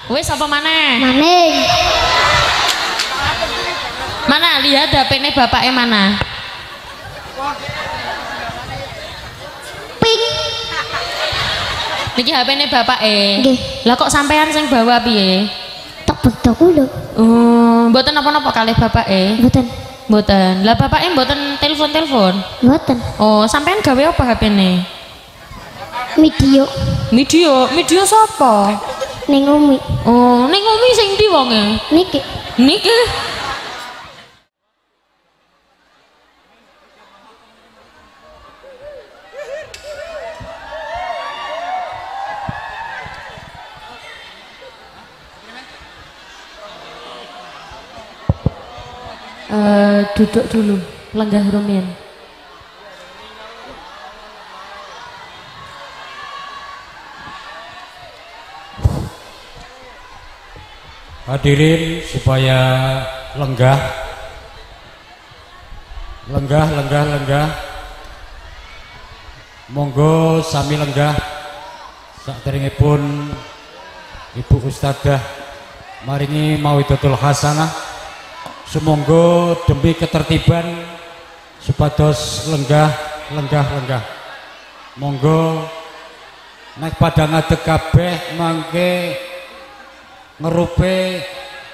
Wis apa maneh? Maning. Mana lihat HP-ne bapaknya mana? Ping. Niki HP-ne bapake. Nggih. Lah kok sampean sing bawa piye? Tak bedok lho. Oh, mboten napa-napa kalih bapake. Mboten. Mboten. Lah bapake mboten telepon-telepon. Mboten. Oh, sampean gawe apa HP-ne? Video Video sapa? ning Umi. Oh, ning Umi sing ndi wonge? Niki. Niki. Duduk dulu, lenggah rumiyin. Hadirin supaya lenggah. Monggo sami lenggah. Saderengipun Ibu Ustadzah maringi mauidhatul hasanah. Sumangga demi ketertiban supados lenggah. Monggo nek pada ngadeg kabeh mangke ngerupe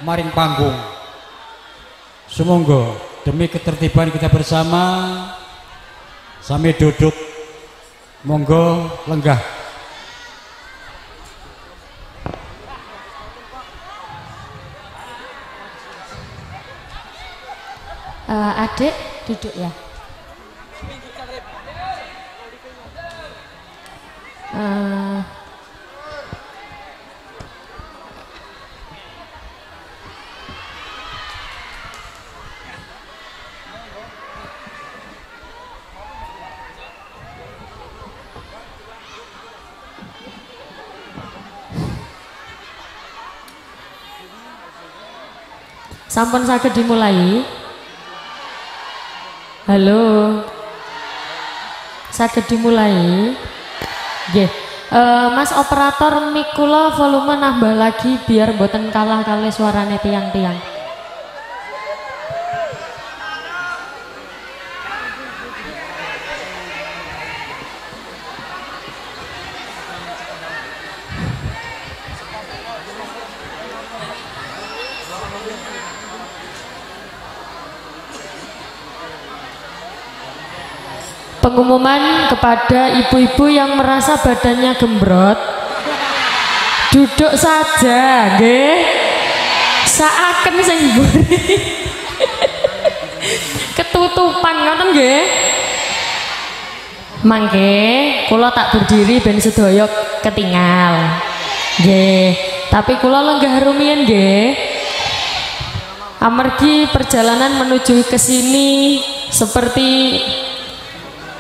maring panggung. Sumangga demi ketertiban kita bersama sami duduk. Monggo lenggah. Adik duduk ya. Sampun saged dimulai. Halo. Saged dimulai. Nggih. Mas operator mic kula volume nambah lagi biar mboten kalah kalih suarane tiang-tiang. Pengumuman kepada ibu-ibu yang merasa badannya gembrot, duduk saja, nggih. Saaken sing mburi. Ketutupan ngoten nggih. Mangke kula tak berdiri ben sedaya ketinggal. Nggih, tapi kula lenggah rumiyin nggih. Amargi perjalanan menuju ke sini seperti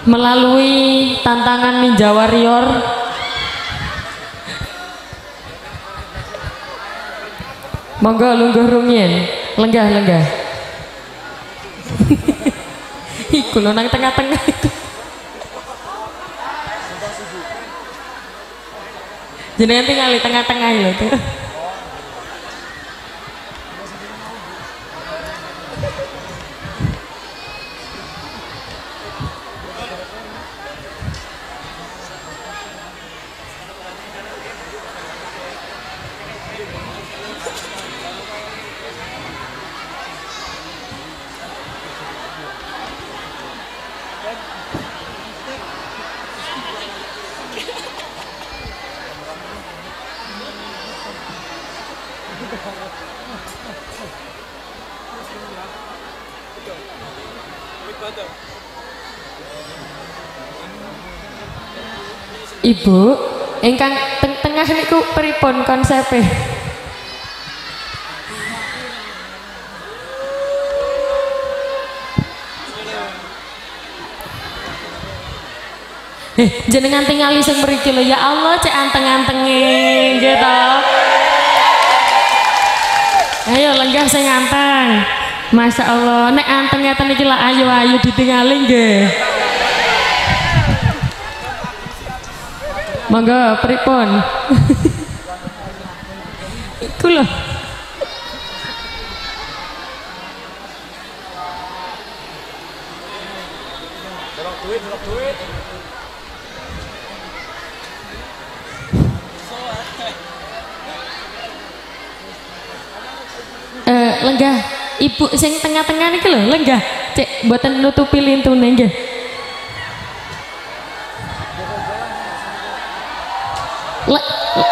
melalui tantangan Ninja Warrior. Monggo lungguh rumiyin, lenggah. Iku lho nang tengah-tengah itu. Jenengan tinggal di tengah-tengah lho tuh. Ibu, ingkang tengah niku pripun konsepe? Jenengan tingali sing mriki lho, ya Allah cek anteng-antenge gitu. Ayo lenggah sing anteng. Masya Allah, nek anteng ngeten iki lah ayu-ayu ditingali nggih. Monggo pripun? Iku lho. Lenggah ibu sing tengah-tengah niki lho, lenggah cek mboten nutupi lintune nggih.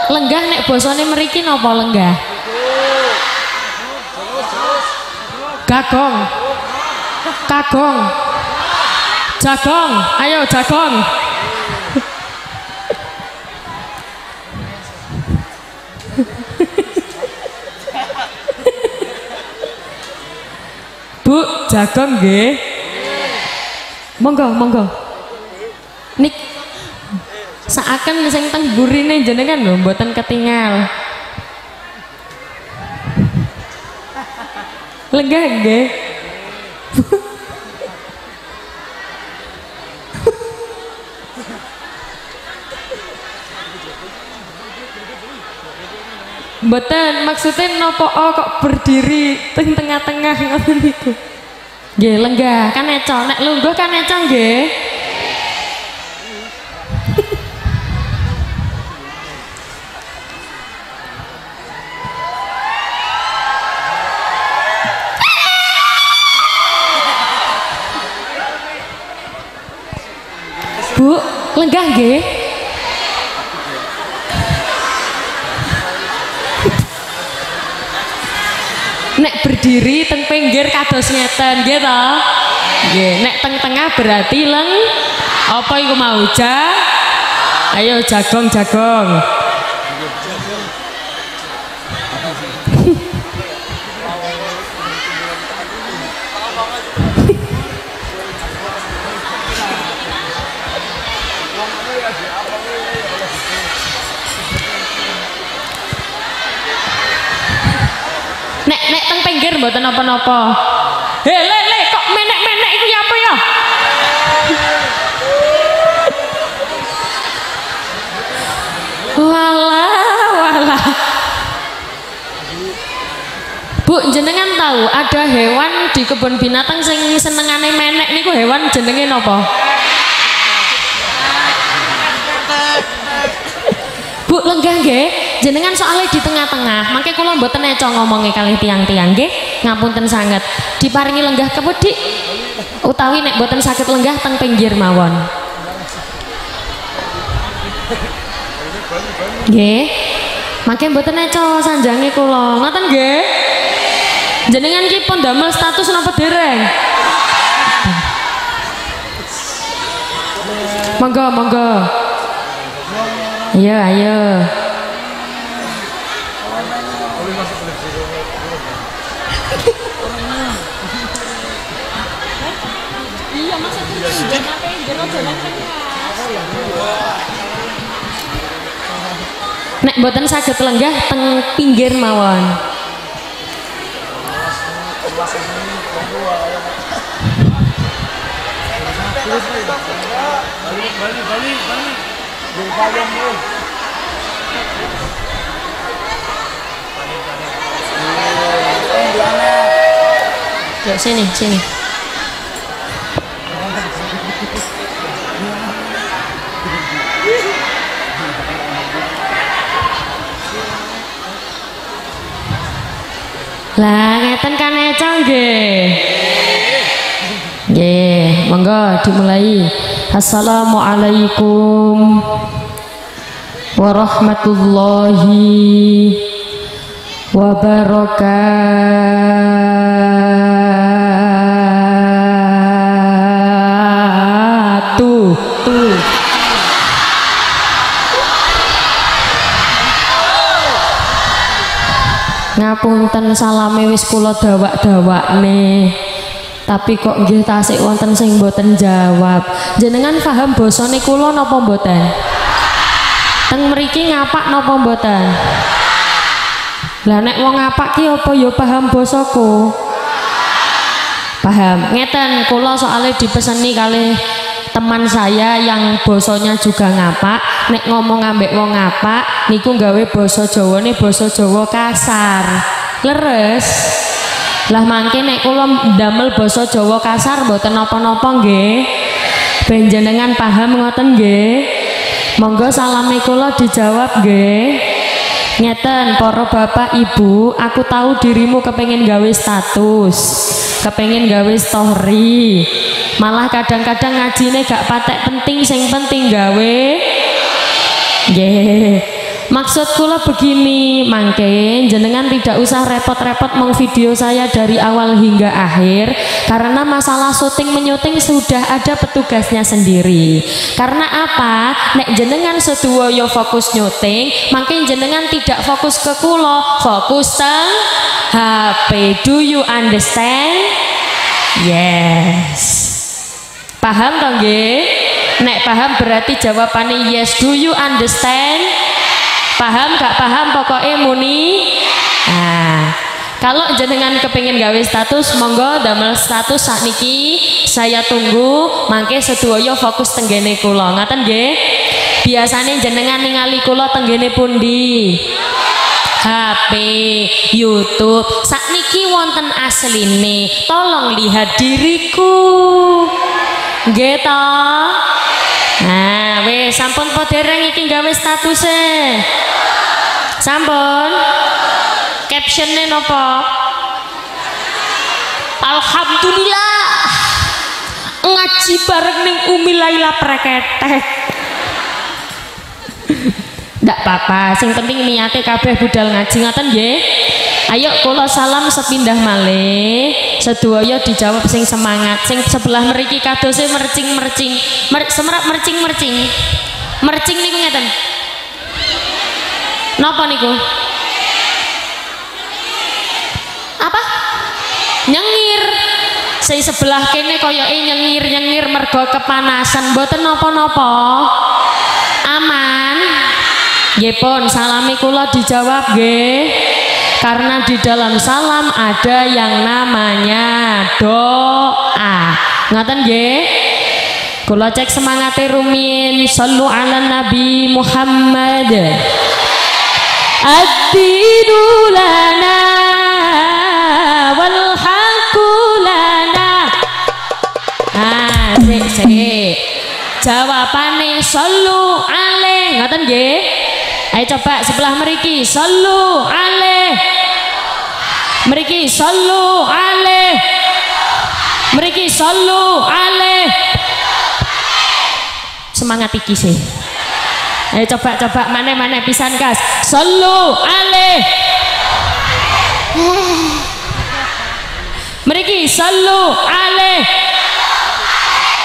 Lenggah nek basane mriki napa lenggah? Gagong. Kagong. Jagong, ayo jagong. Bu, jagong nggih. Monggo, monggo. Nik seakan sing teng burine jenengan lho mboten ketinggal. Lenggah nggih. Mboten maksudnya nopo kok berdiri teng tengah-tengah ngoten niku. Nggih lenggah kan eco, nek lungguh kan eco nggih. Bu, lenggah nggih. Nek berdiri teng pinggir kados ngeten nggih to. Nggih, nek teng tengah berarti leng apa iku mau ayo jagong-jagong. Nek teng pinggir mboten napa-napa. Le kok menek-menek iku ya apa ya? Walah. Bu, jenengan tahu ada hewan di kebun binatang sing senengane menek niku hewan jenenge napa? Bu, lenggah nggih. Jenengan soalnya di tengah-tengah, mangke kula mboten eco ngomongi kalih tiang-tiang nggih. Ngapunten sanget. Diparingi lenggah kepedhi utawi nek mboten saged lenggah teng pinggir mawon. Nggih. Mangke mboten eco sanjange kula. Ngoten nggih. Jenengan ki pun damel status napa dereng? Monggo. Ayo. Iya maksudnya nek mboten saged lenggah teng pinggir mawon. Yuk sini. Lah ngeten kan eco nggih. Nggih, monggo dimulai. Assalamualaikum warahmatullahi wabarakatuh. Ngapunten salame wis kula dawak-dawakne. Tapi kok nggih tasik wonten sing mboten jawab. Jenengan paham basane kula napa mboten? Teng mriki ngapak napa mboten? Lah nek wong ngapak ki apa ya paham basaku? Paham. Ngeten kula soalnya dipeseni kalih teman saya yang bosanya juga ngapak, nek ngomong ambek wong ngapak niku gawe basa Jawane basa Jawa kasar. Leres. Lah mangke nek kula ndamel basa Jawa kasar mboten napa-napa nggih. Ben jenengan paham ngoten nggih. Monggo salame kula dijawab nggih. Ngeten para bapak ibu, aku tahu dirimu kepengen gawe status, kepengen gawe story, malah kadang-kadang ngajine gak patek penting, sing penting gawe nggih. Maksud kula begini, mangke jenengan tidak usah repot-repot mengvideo saya dari awal hingga akhir, karena masalah syuting menyuting sudah ada petugasnya sendiri. Karena apa? Nek jenengan seduwaya fokus nyuting, mangke jenengan tidak fokus ke kula, fokus teng HP. Do you understand? Yes. Paham toh nggih? Nek paham berarti jawabannya yes. Do you understand? Paham gak paham pokoknya muni. Nah, kalau jenengan kepingin gawe status, monggo damel status sakniki saya tunggu. Mangke sedaya fokus tenggene kula. Ngaten nggih? Biasane jenengan ningali kula tenggene pundi? HP, YouTube. Sakniki wonten asline. Tolong lihat diriku. Nggih to? Nah, wis sampun po dereng iki gawe statuse. Sampun. Captionnya napa? Alhamdulillah. Ngaji bareng ning Umi Laila Preketek. Ndak apa-apa, sing penting niate kabeh budal ngaji ngoten nggih. Ayo kula salam sepindah malih, sedaya dijawab sing semangat. Sing sebelah mriki kadose mercing-mercing. Semerap mercing-mercing. Mercing niku ngeten. Napa niku? Apa? Nyengir. Sing sebelah kene koyoke nyengir-nyengir mergo kepanasan, mboten napa-napa. Aman. Nggih pun salami kula dijawab nggih. Karena di dalam salam ada yang namanya doa. Ngaten nggih? Kula cek semangate rumiyin, sallu ala Nabi Muhammad. Ad-dinu lana wal haqqu lana. Sik. Jawabane sallu alaihi. Ngaten nggih? Ayo coba sebelah mriki, sallu alaihi. Mriki sallu alaihi. Mriki sallu alaihi. Semangat iki sih. Ayo coba mana pisan kas. Sallu alaihi. Mriki sallu alaihi.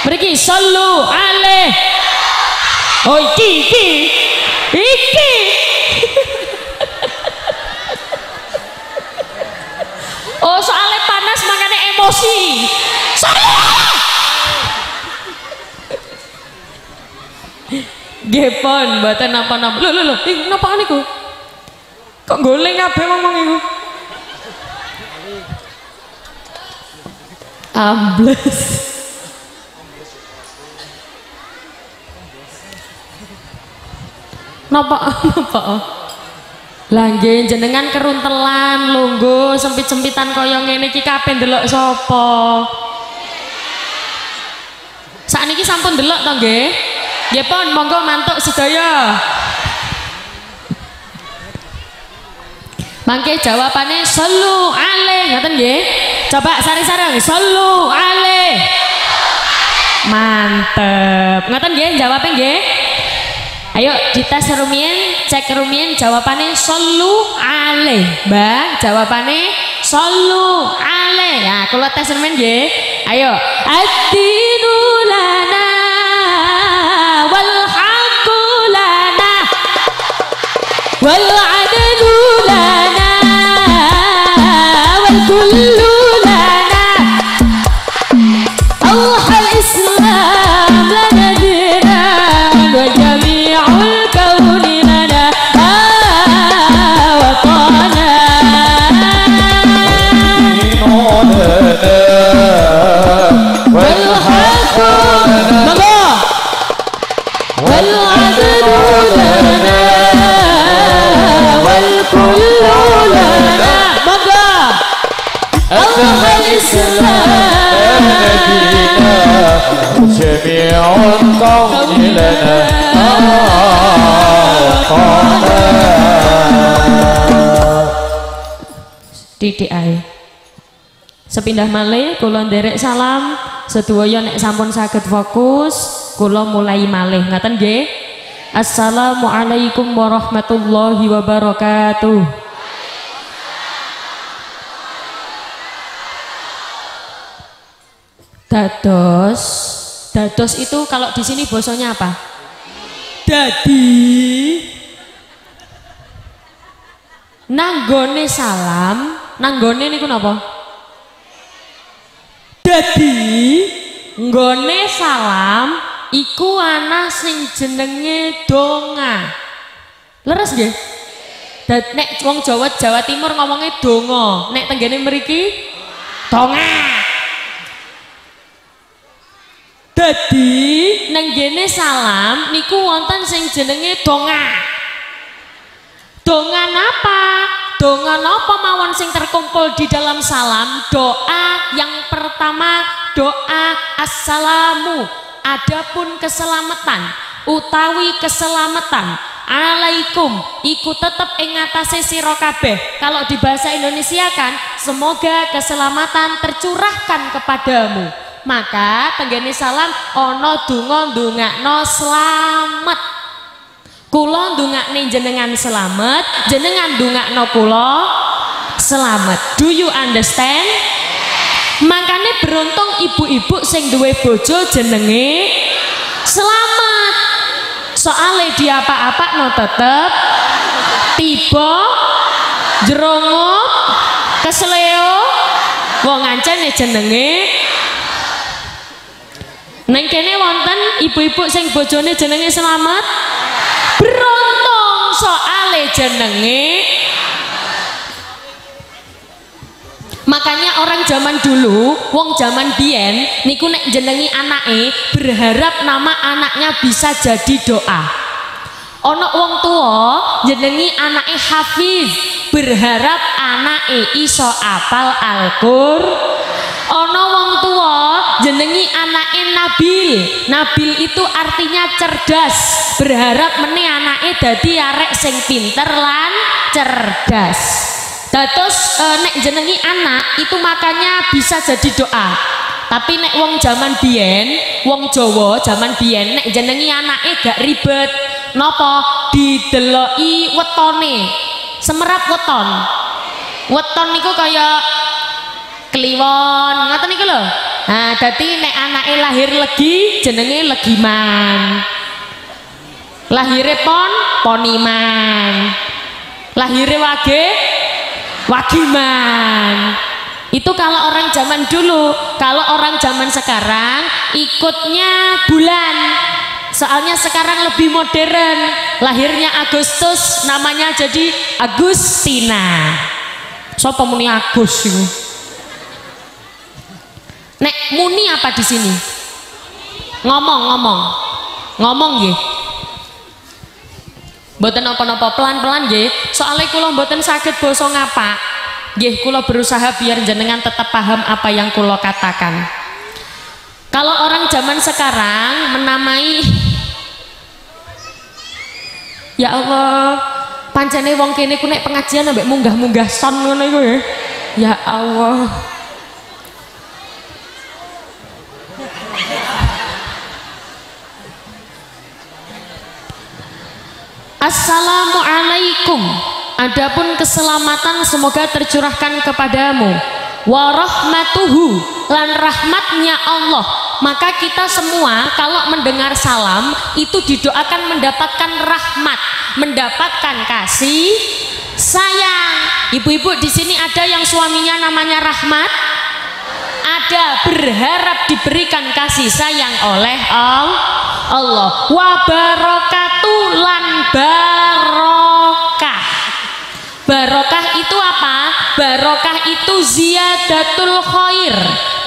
Mriki sallu alaihi. Oh iki. Oh soalnya panas makanya emosi. Gepon mboten napa-napa. Lho. Napa niku? Kok goleng kabeh ngomong iku? Ambles. Napa? Lah nggih jenengan keruntelan lungguh sempit-sempitan kaya ngene iki kabeh ndelok sapa? Sakniki sampun ndelok to nggih? Nggih pun monggo mantuk sedaya. Mangke jawabane sallu alaihi ngoten nggih? Coba sareng-sareng sallu alaihi. Mantep. Ngoten nggih jawabe nggih? Ayo dites rumiyin, cek rumiyin jawabannya sallu alaihi. Mbak, jawabannya sallu alaihi. Ya, kula tes rumiyin nggih. Ayo. Ad-dinu lana wal haqqu lana wal adlu lana wal kullu lana. Al Islam lana dinan wa jami'ul kauni lana watana. Wal haqqu lana wal adlu lana جميع الكون لنا titik ae. Sepindah malih kula nderek salam sedaya nek sampun saged fokus kula mulai malih ngaten nggih. Assalamualaikum warahmatullahi wabarakatuh. Dados itu kalau di sini bahasanya apa? Dadi. Nanggone salam, nanggone niku napa? Dadi nggone salam iku ana sing jenenge donga. Leres nggih? Nek wong Jawa Timur ngomongnya donga, nek tenggene mriki donga. Dadi nenggene salam niku wonten sing jenenge donga. Donga napa? Donga napa mawon sing terkumpul di dalam salam? Doa yang pertama doa assalamu. Adapun keselamatan utawi keselamatan alaikum iku tetep ing ngatasé sira kabeh. Kalau di bahasa Indonesia kan semoga keselamatan tercurahkan kepadamu. Maka tenggene salam ana donga ndongakno slamet. Kula ndongakne jenengan selamat, jenengan ndongakno kula selamat. Do you understand? Makanya beruntung ibu-ibu sing duwe bojo jenenge selamat. Soale dia apa-apa tetep tiba jerongot kesleo wong ancene jenenge. Neng kene wonten ibu-ibu sing bojone jenenge selamat. Beruntung soale jenenge. Makanya orang zaman dulu, wong zaman biyen niku nek jenengi anake berharap nama anaknya bisa jadi doa. Ono wong tua jenengi anake hafiz, berharap anake iso apal Al-Qur'an. Ono wong tua jenengi anake Nabil. Nabil itu artinya cerdas, berharap meneh anake dadi arek sing pinter lan cerdas. Dados nek jenengi anak itu makanya bisa jadi doa. Tapi nek wong zaman biyen, wong Jawa zaman biyen nek jenengi anake gak ribet. Napa? Dideloki wetone. Semerap weton. Weton niku kaya kliwon, ngoten niku lho. Nah, dadi nek anake lahir legi jenenge Legiman. Lahire Poniman. Lahire Wage Wagiman. Itu kalau orang zaman dulu. Kalau orang zaman sekarang ikutnya bulan. Soalnya sekarang lebih modern. Lahirnya Agustus, namanya jadi Agustina. Sopo muni Agus iku? Nek muni apa di sini? Ngomong nggih. Mboten napa-napa, pelan-pelan nggih. Soalnya kula mboten saged basa ngapak. Nggih, kula berusaha biar jenengan tetap paham apa yang kula katakan. Kalau orang zaman sekarang menamai, ya Allah, pancene wong kene ku nek pengajian ambek munggah-munggah son ngono iku ya. Ya Allah. Assalamualaikum. Adapun keselamatan semoga tercurahkan kepadamu. Warahmatuhu, lan rahmatnya Allah. Maka kita semua kalau mendengar salam itu didoakan mendapatkan rahmat, mendapatkan kasih sayang. Ibu-ibu di sini ada yang suaminya namanya Rahmat? Ada, berharap diberikan kasih sayang oleh Allah. Wa barakatuh, lan barokah. Barokah itu apa? Barokah itu ziyadatul khair,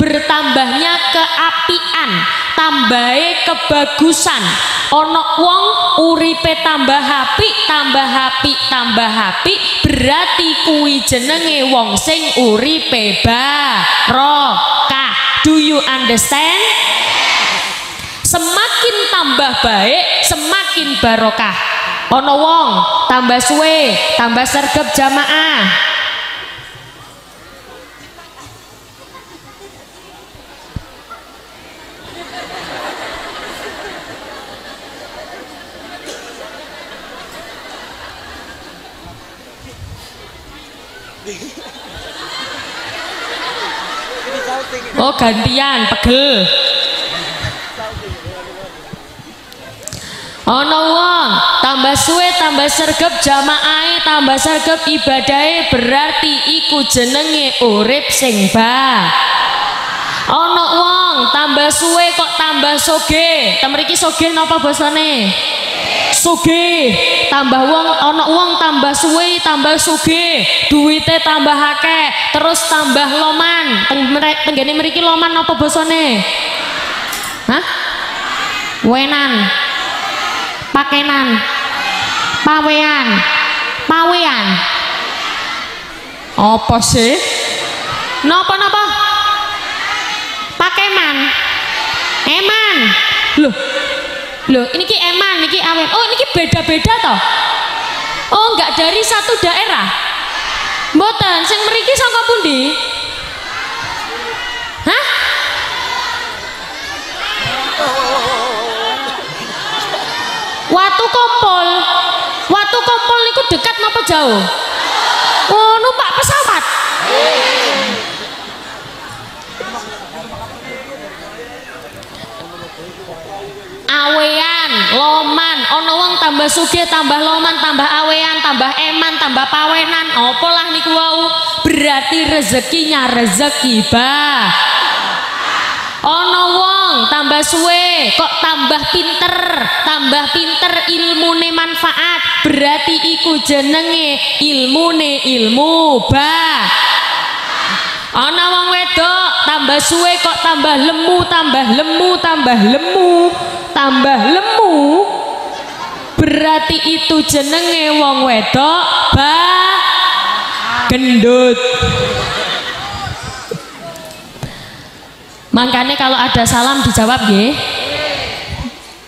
bertambahnya keapian, tambahe kebagusan. Ana wong uripe tambah apik, tambah apik, tambah apik, berarti kuwi jenenge wong sing uripe barokah. Do you understand? Semakin tambah baik, semakin barokah. Ana wong tambah suwe, tambah sergap jamaah. Oh gantian pegel. Ana wong tambah suwe tambah sergap jamaah, tambah sergap ibadahe, berarti iku jenenge urip sing ba. Ana wong tambah suwe kok tambah sugih. Temriki sugih napa basane? Sugih. Tambah wong, ana wong tambah suwe tambah sugih, duwite tambah akeh, terus tambah loman. Tenggene mriki loman napa basane? Hah? Wenan. Pakenan. Pawean. Pawean. Apa sih? Napa-napa? Pakeman. Eman. Loh, ini ki eman, ini ki awen. Oh, ini ki beda-beda toh? Oh, enggak dari satu daerah. Mboten, sing mriki saka pundi? Hah? Watu Kompol. Watu Kompol niku dekat napa jauh? Oh, numpak pesawat. Awean, loman, ana wong tambah sugih, tambah loman, tambah awean, tambah eman, tambah pawenan. Apa lah niku wau? Berarti rezekinya rezeki bah. Ana wong tambah suwe kok tambah pinter ilmune manfaat, berarti iku jenenge ilmune ilmu bah. Ana wong wedok tambah suwe kok tambah lemu, tambah lemu, berarti itu jenenge wong wedok gendut. Makanya kalau ada salam dijawab nggih.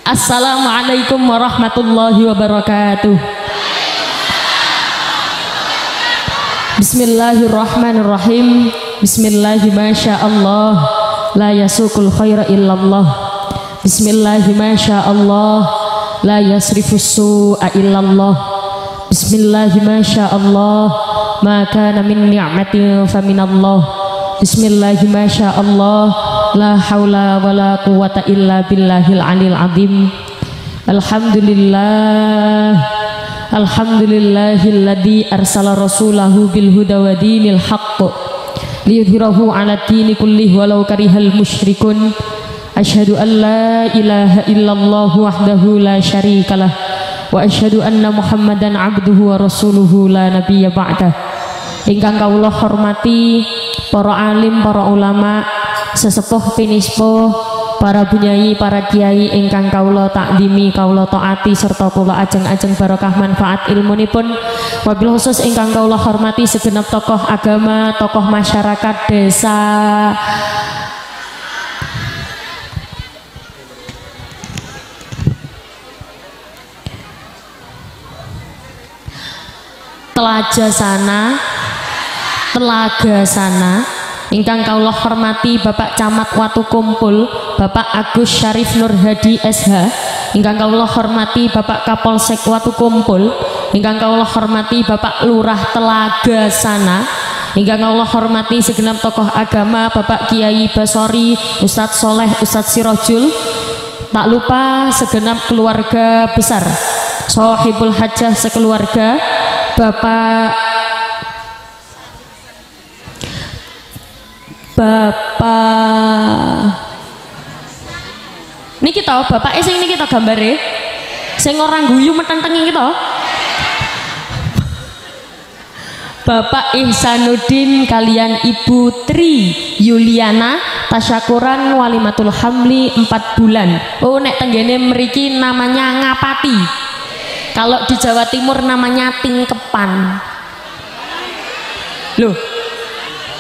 Assalamualaikum warahmatullahi wabarakatuh. Bismillahirrahmanirrahim. Bismillahi masyaallah, la yasukul khaira illallah. Bismillahi masyaallah, la yasrifus su'a illallah. Bismillahi masyaallah, ma kana min ni'matin faminallah. Bismillahi masyaallah, la haula wala quwata illa billahil alil azim. Alhamdulillah, alhamdulillahilladzi arsala rasulahu bil huda wa dinil haqq liyudhhirahu 'ala dini kullih walau karihal musyrikun. Asyhadu an la ilaha illallah wahdahu la syarikalah wa asyhadu anna muhammadan abduhu wa rasuluhu la nabiyya ba'dah. Ingkang kawula hormati para alim, para ulama, sesepuh pinispo, para bunyai, para kiai ingkang kawula takdimi, kawula taati serta kula ajeng-ajeng barokah manfaat ilmunipun. Wabil khusus ingkang kawula hormati segenap tokoh agama, tokoh masyarakat desa Telaga Sana, ingkang kawula hormati Bapak Camat Watu Kumpul, Bapak Agus Syarif Nur Hadi SH, ingkang kawula hormati Bapak Kapolsek Watu Kumpul, ingkang kawula hormati Bapak Lurah Telaga Sana, ingkang kawula hormati segenap tokoh agama, Bapak Kiai Basori, Ustadz Soleh, Ustadz Sirojul, tak lupa segenap keluarga besar Sohibul Hajah sekeluarga, Bapak niki to, bapak sing niki to gambare, sing orang guyu metenteng iki to. Bapak Ihsanuddin kalian Ibu Tri Yuliana tasyakuran walimatul hamli 4 bulan. Oh nek tenggene mriki namanya ngapati. Kalau di Jawa Timur namanya tingkepan. Loh.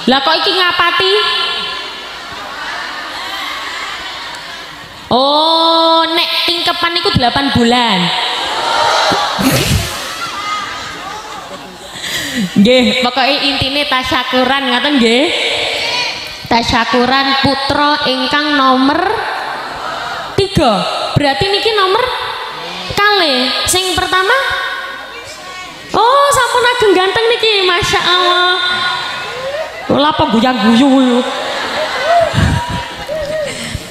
Lah kok iki ngapati? Oh, nek tingkepan iku 8 bulan. Nggih, pokoknya intine tasyakuran ngoten nggih. Tasyakuran putra ingkang nomor 3. Berarti niki nomor kalih. Sing pertama? Oh, sampun ageng ganteng niki, Masya Allah. Lha apa guyang-guyu.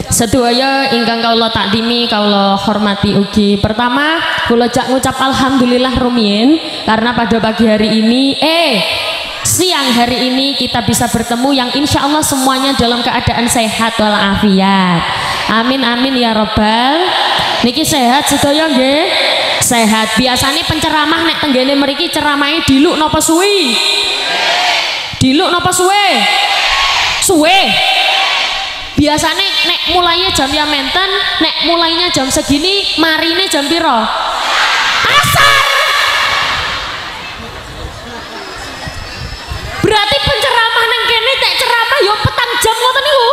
Sedaya ingkang kawula takdimi kawula hormati ugi. Pertama, kula jak ngucap alhamdulillah rumiyin karena pada pagi hari ini siang hari ini kita bisa bertemu yang insya Allah semuanya dalam keadaan sehat walafiat. Amin amin ya robbal. Niki sehat sedaya nggih? Sehat. Biasanya penceramah nek tenggene mriki ceramahe diluk napa suwi? Diluk napa suwe? Suwe. Biasanya nek mulainya jam ya menten, nek mulainya jam segini, marine jam piro? Asar. Berarti penceramah nang kene nek ceramah yo petang jam ngoten niku.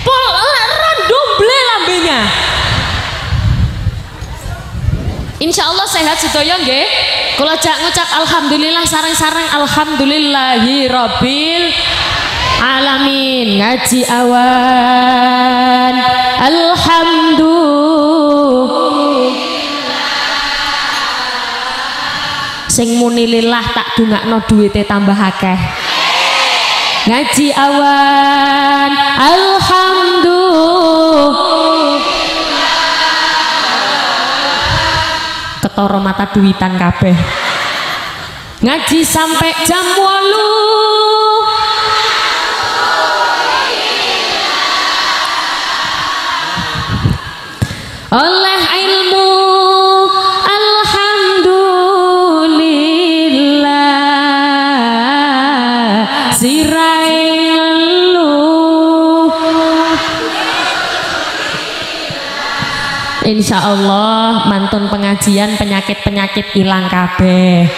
Pol randomble lambenya. Insya Allah sehat sedaya nggih. Kula jak ngucap alhamdulillah sareng-sareng alhamdulillahi rabbil alamin. Ngaji awan alhamdulillah sing muni lillah tak dungakno duwite tambah akeh. Ngaji awan alhamdulillah ketara mata duitan kabeh. Ngaji sampai jam 8 oleh ilmu alhamdulillah sirai ngeluh. Insya Allah mantun pengajian penyakit-penyakit hilang kabeh.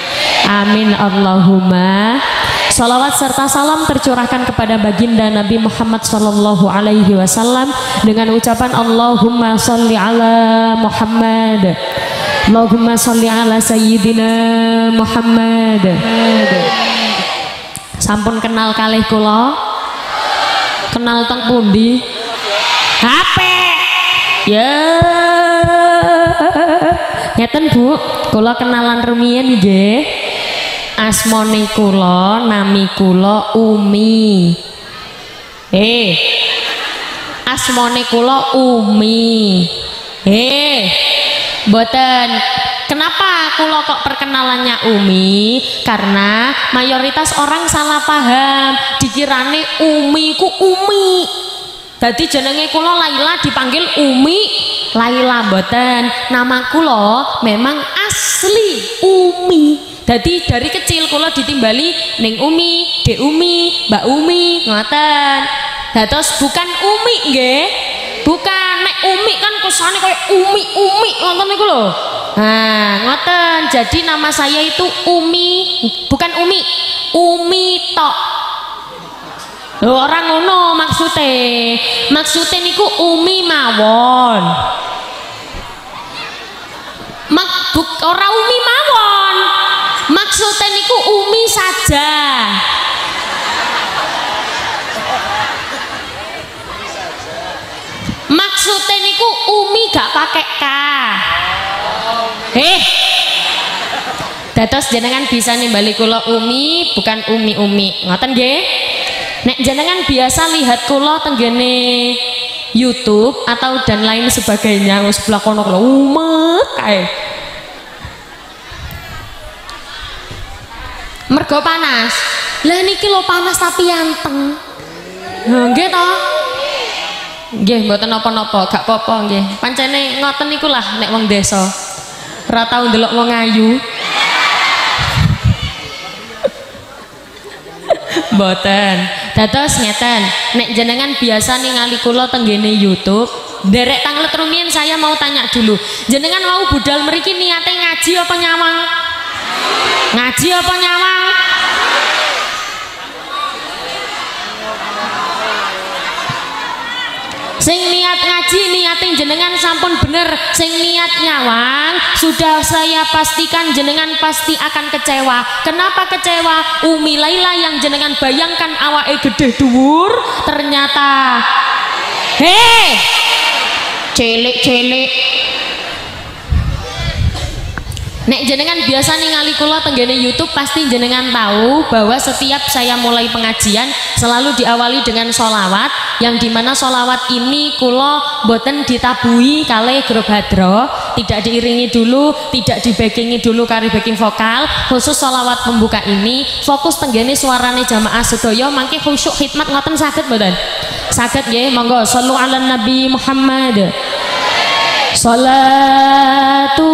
Amin Allahumma. Salawat serta salam tercurahkan kepada baginda Nabi Muhammad sallallahu alaihi wasallam dengan ucapan Allahumma sholli ala Muhammad. Allahumma sholli ala sayyidina Muhammad. Sampun kenal kalih kula? Kenal teng pundi? HP. Ya. Ngeten Bu, kula kenalan rumiyin nggih. Asmane kula, nami kula Umi. Asmane kula Umi. Mboten. Kenapa kula kok perkenalannya Umi? Karena mayoritas orang salah paham, dikirane Umi ku Umi. Dadi jenenge kula Laila dipanggil Umi Laila. Mboten. Nama kula memang asli Umi. Jadi dari kecil kula ditimbali ning Umi, Dek Umi, Mbak Umi, ngoten. Dados bukan Umi nggih. Bukan nek Umi kan kesane kaya Umi ngoten niku lho. Nah, ngoten. Jadi nama saya itu Umi, bukan Umi tok. Lho orang ngono maksude. Maksude niku Umi mawon. Ora Umi mawon. Maksudnya niku Umi saja. Maksudnya niku Umi gak pakai K. Dados jenengan bisa nimbali kula Umi bukan Umi. Ngoten nggih? Nek jenengan biasa lihat kula tenggene YouTube atau dan lain sebagainya wis sebelah kono kula umek kae. Mergo panas. Lah niki lho panas tapi anteng. Nggih to? Nggih mboten napa-napa, gak apa-apa nggih. Pancene ngoten niku lah nek wong desa. Ora tau ndelok wong ayu. Mboten. Dados ngeten, nek jenengan biasa ningali kula tenggene YouTube, derek tanglet rumiyin saya mau tanya dulu. Jenengan mau budal mriki niate ngaji apa nyawang? Ngaji apa nyawang? Sing niat ngaji niatin jenengan sampun bener, sing niat nyawang sudah saya pastikan jenengan pasti akan kecewa. Kenapa kecewa? Umi Laila yang jenengan bayangkan awake gede dhuwur ternyata cilik-cilik. Nek jenengan biasa ningali kula tenggene YouTube pasti jenengan tahu bahwa setiap saya mulai pengajian selalu diawali dengan sholawat, yang dimana sholawat ini kula boten ditabui kalih grup hadro, tidak diiringi dulu, tidak dibackingi dulu kari backing vokal. Khusus sholawat pembuka ini fokus tenggene suarane jamaah sedaya mangke khusyuk khidmat ngoten saged mboten? Saged nggih, monggo shollu ala Nabi Muhammad. Salatullah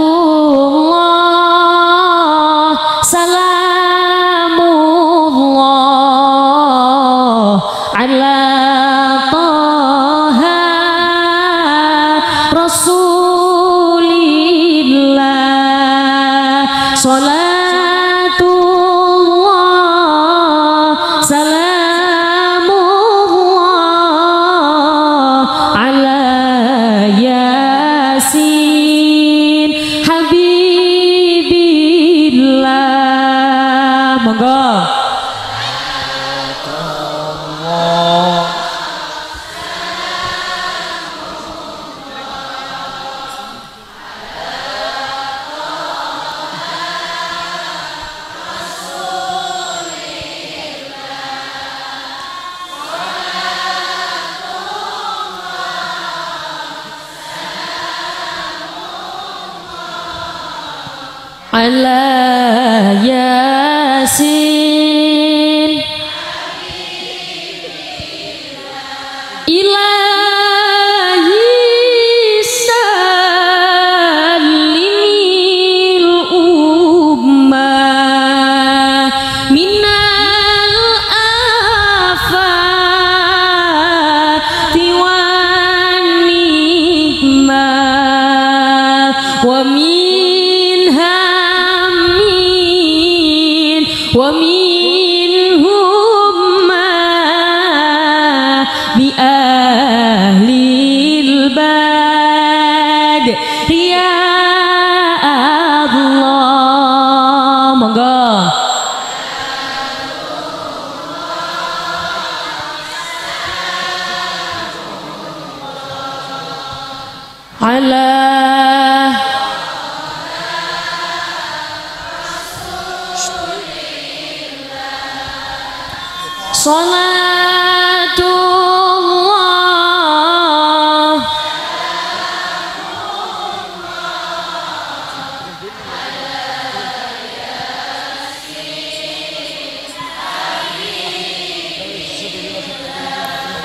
salamullah ala taha rasulillah. Salatullah salamullah ala Yasin Habibillah. Monggo. Ala Yasin Ilahi salimil ummah minal afati wan nikmah wa wa minhum ma bi ahlil bad ya Allah. Monggo. Ala Salatullah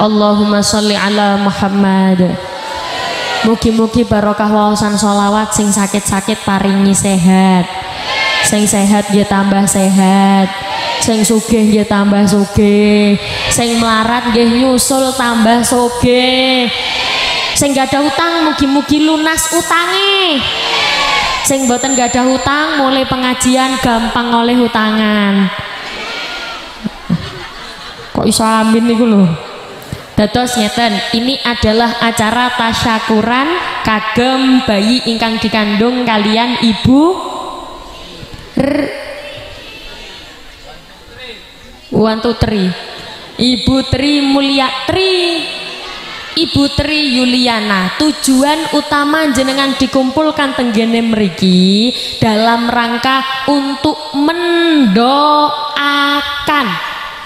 Allahumma sholli ala Muhammad. Mugi-mugi barokah wawasan sholawat, sing sakit-sakit paringi sehat, sing sehat dia tambah sehat, sing sugih nggih tambah sugih, sing melarat nggih nyusul tambah sugih, sing gadah utang mugi-mugi lunas utange, sing boten gadah utang mulai pengajian gampang oleh utangan. Kok iso amin niku lho. Dados ngeten, ini adalah acara tasyakuran kagem bayi ingkang dikandung kalian Ibu Ibu Tri Mulyatri, Ibu Tri Yuliana. Tujuan utama jenengan dikumpulkan tenggene mriki dalam rangka untuk mendoakan.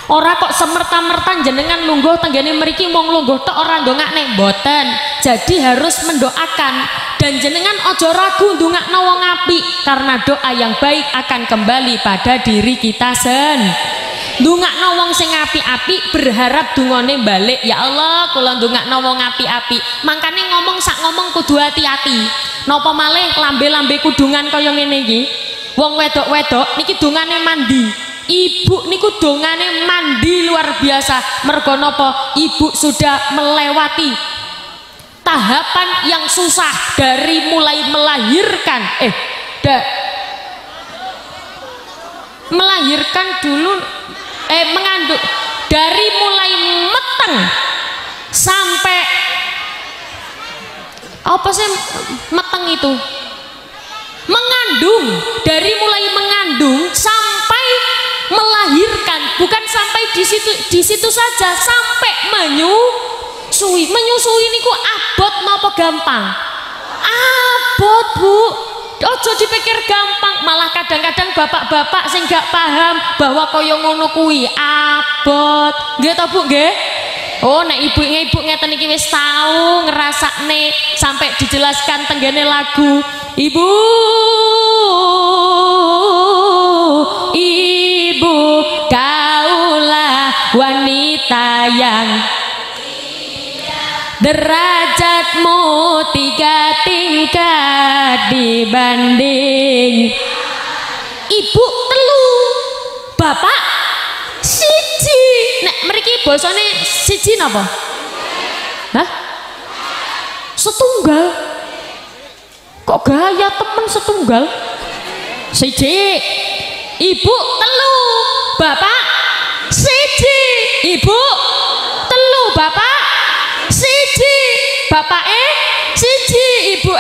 Ora kok semerta-merta jenengan lungguh tenggene mriki mung lungguh tok ora ndongakne, mboten. Jadi harus mendoakan, dan jenengan ojo ragu ndongakno wong apik, karena doa yang baik akan kembali pada diri kita ndongakno wong sing apik-apik, berharap dungane balik. Ya Allah, kula ndongakno wong apik-apik. Mangkane ngomong sak ngomong kudu hati-hati. Napa malih lambe-lambe kudungan kaya ngene iki. Wong wedok-wedok niki dungane mandi. Ibu niku dongane mandi luar biasa. Mergo napa? Ibu sudah melewati tahapan yang susah dari mulai melahirkan melahirkan dulu mengandung, dari mulai meteng sampai apa sih meteng itu, mengandung, dari mulai mengandung sampai melahirkan, bukan sampai di situ saja, sampai menyusui. Menyusui niku abot napa gampang? Abot, Bu. Ojo dipikir gampang, malah kadang-kadang bapak-bapak sing gak paham bahwa kaya ngono kuwi abot. Nggih to, Bu, nggih? Oh, nek ibu ngeten iki wis tau ngrasakne sampai dijelaskan tenggene lagu. Ibu kaulah wanita yang derajatmu 3 tingkat dibanding ibu 3, bapak 1. Nek mriki basane 1 napa? Hah? Setunggal. Kok gaya temen setunggal? 1. Ibu 3, bapak 1. Ibu 3, bapak 1. Bapak 1, ibu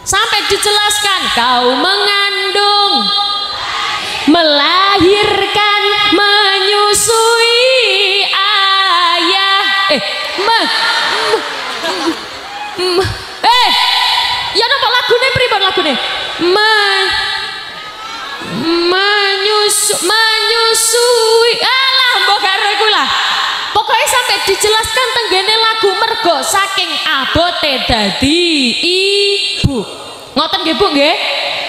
sampai dijelaskan kau mengandung, melahirkan, menyusui ayah ya napa lagune pripun lagune? Menyusui alah mbok karo iku lah. Pokoknya sampai dijelaskan tenggene lagu mergo saking abote dadi ibu. Ngoten nggih Bu nggih?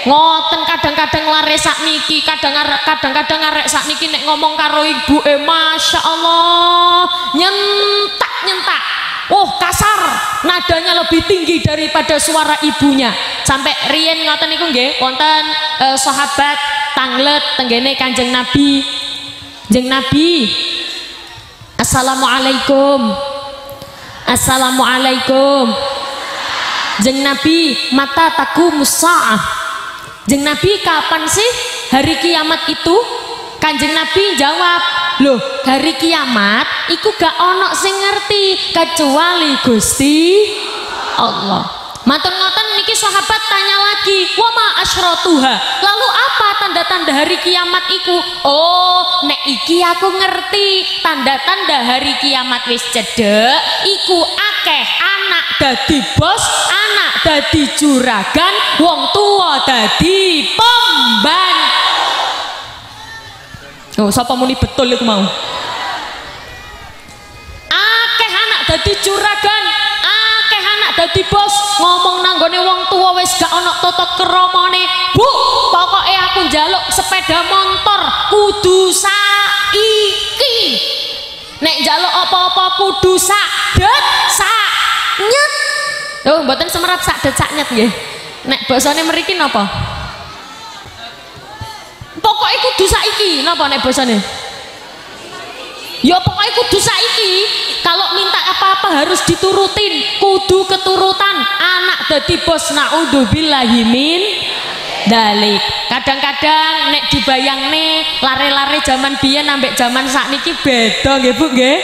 Ngoten kadang-kadang lare sakniki, kadang-kadang arek sakniki nek ngomong karo ibu Masya Allah nyentak. Oh kasar, nadanya lebih tinggi daripada suara ibunya. Sampai riyen ngoten niku nggih, wonten sahabat tanglet tenggene Kanjeng Nabi. Kanjeng Nabi, Assalamualaikum. Assalamualaikum. Kanjeng Nabi, mata taqumus saah. Kanjeng Nabi, kapan sih hari kiamat itu? Kanjeng Nabi jawab, loh hari kiamat iku gak ono sing ngerti kecuali Gusti Allah. Matur ngoten niki sahabat tanya lagi, wa ma asyratuha, lalu apa tanda-tanda hari kiamat iku? Oh nek iki aku ngerti, tanda-tanda hari kiamat wis cedek iku akeh anak dadi bos, anak dadi juragan, wong tua dadi pembantu. Oh, sapa muni betul iku mau? Akeh anak dadi juragan, akeh anak dadi bos, ngomong nanggone wong tua wis gak ana tata kramane. Bu, pokoke aku njaluk sepeda motor kudu saiki. Nek njaluk apa-apa kudu sadet saknyet. Lho, mboten semerap sadet saknyet nggih. Nek basane mriki napa? Pokoknya kudu saiki, napa nek basane? Ya pokoknya kudu saiki. Kalau minta apa-apa harus diturutin, kudu keturutan. Anak dadi bos, naudzubillahi min dalik. Kadang-kadang nek dibayangne lare-lare zaman biyen ambek zaman sakniki beda nggih Bu nggih.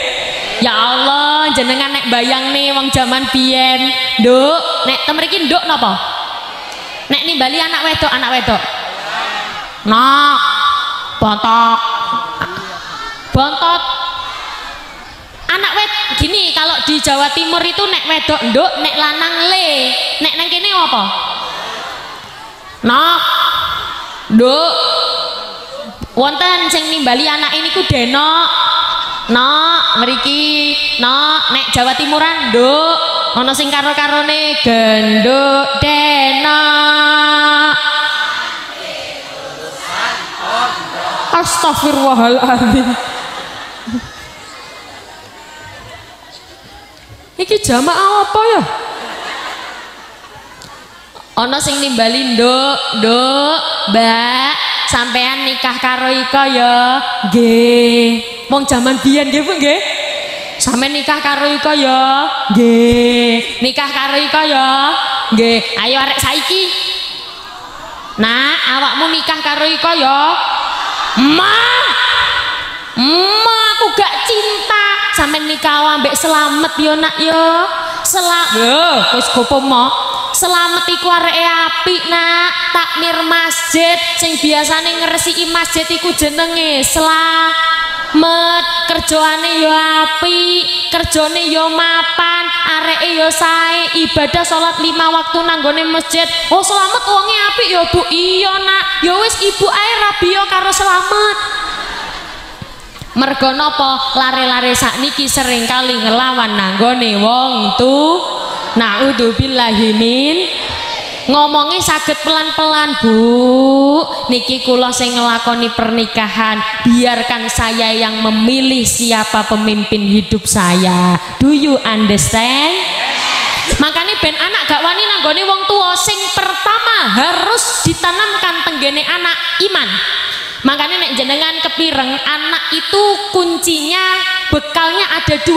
Ya Allah, jenengan nek bayangne wong zaman biyen, Nduk, nek temriki nduk napa? Nek nimbali anak wedok. Nak, bontot. Anak gini, kalau di Jawa Timur itu nek wedok nduk, nek lanang le. Nek nang kene apa? Nak, nduk. Wonten sing nimbali anak ini ku denok. Nak, mriki. Nak, nek Jawa Timuran nduk. Ana sing karo-karone genduk denok. Astagfirullahaladzim. Iki jamaah apa ya? Ana sing nimbali, Nduk, Mbak, sampean nikah karo Iko ya? Nggih. Wong jaman biyen nggih Bu nggih. Sampeyan nikah karo Iko ya? Nggih. Nikah karo Iko ya? Nggih. Ayo arek saiki. Nah, awakmu nikah karo Iko ya? Aku gak cinta. Sampeyan nikah ambek Slamet yo nak yo. Wis gopo mok. Slamet iku areke apik nak. Takmir masjid sing biasane ngresiki masjid iku jenenge Slamet. Kerjaane yo apik, kerjane yo mapan, areke yo sae, ibadah salat 5 waktu nanggone masjid. Oh Slamet wonge apik yo Bu. Iya nak. Ya wis ibu ae rabiyo karo Slamet. Mergo napa? Lare-lare sakniki sering kali ngelawan nanggone wong itu. Naudzubillahi min. Ngomongnya saged pelan-pelan Bu. Niki kula sing ngelakoni pernikahan, biarkan saya yang memilih siapa pemimpin hidup saya. Do you understand? Makanya ben anak gak wani nanggone wong tua. Sing pertama harus ditanamkan tenggene anak iman. Makanya nek jenengan kepireng, anak itu kuncinya bekalnya ada 2,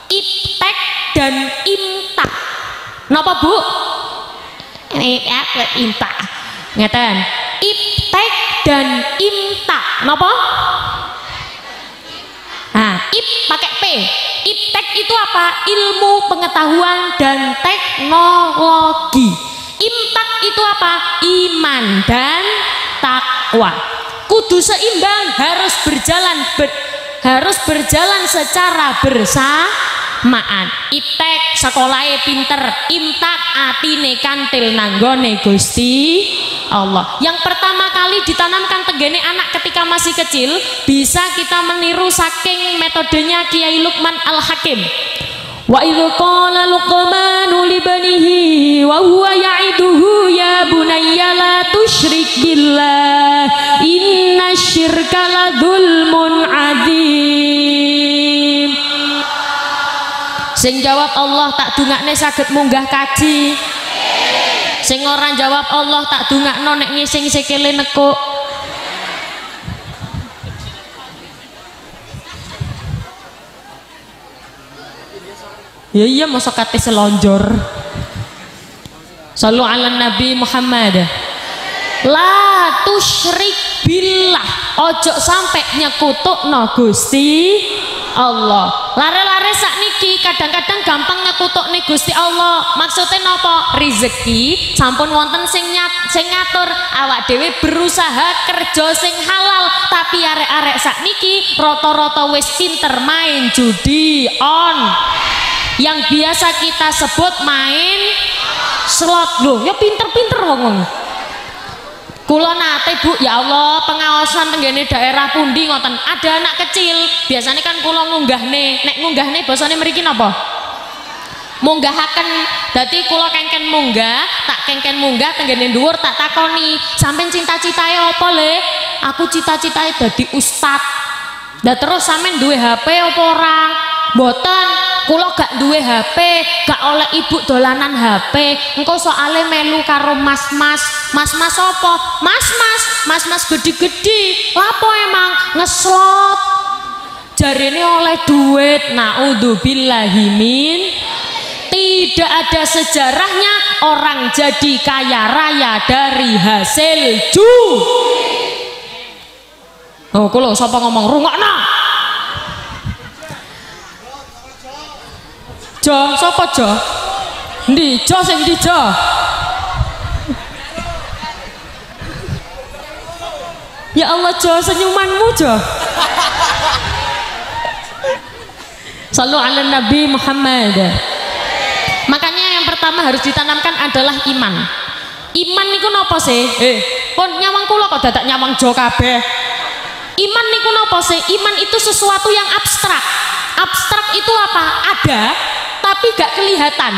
iptek dan imtak. Napa Bu? Imtak ngeten, iptek dan imtak. Napa? Nah, ip pakai P. Iptek itu apa? Ilmu, pengetahuan dan teknologi. Imtak itu apa? Iman dan takwa. Kudu seimbang, harus berjalan secara bersamaan. Iptek sekolahe pinter, imtak atine kantil nanggone Gusti Allah. Yang pertama kali ditanamkan tenggene anak ketika masih kecil, bisa kita meniru saking metodenya Kiai Luqman Al-Hakim. Wa idh qala Luqmanu li banihi wa huwa ya'iduhu ya bunayya la tusyrik billah innasyirka la dzulmun adzim. Sing jawab Allah tak dungakne saged munggah kaji. Sing ora jawab Allah tak dungakno nek ngising sikile nekuk. Ya iya masa kate selonjor. Sallu ala Nabi Muhammad. La tusyrik billah. Ojo sampai nyekutukno Gusti Allah. Lare-lare sakniki kadang-kadang gampang nyekutukne Gusti Allah. Maksudnya napa? Rezeki sampun wonten sing ngatur. Awak dhewe berusaha kerja sing halal, tapi arek-arek sakniki rata-rata wis pinter main judi on. Yang biasa kita sebut main slot. Loh ya pinter-pinter wong. Kula nate Bu, ya Allah, pengawasan tenggene daerah pundi ngoten. Ada anak kecil, biasanya kan kula ngunggahne. Nek ngunggahne basane mriki napa? Munggahaken. Dadi kula kengken munggah, tak kengken munggah tenggene dhuwur tak takoni, "Sampeyan cita-citae apa, Le?" "Aku cita-citae dadi ustad." Lah terus sampeyan duwe HP apa ora? Mboten, kula gak duwe HP, gak oleh ibu dolanan HP. Engko soale melu karo mas-mas. Mas-mas apa? Mas-mas gede-gede. Lapo emang ngeslot. Jarene oleh duit. Naudzubillahi min. Tidak ada sejarahnya orang jadi kaya raya dari hasil judi. Oh, kula sapa ngomong rungokno. Jo, sapa Jo? Ndi Jo sing ndi Jo? Ya Allah Jo, senyumanmu Jo. Sallu ala Nabi Muhammad. Makanya yang pertama harus ditanamkan adalah iman. Iman niku napa sih? Pun nyawang kula kok dadak nyawang Jo kabeh. Iman niku napa sih? Iman itu sesuatu yang abstrak. Abstrak itu apa? Ada tapi gak kelihatan,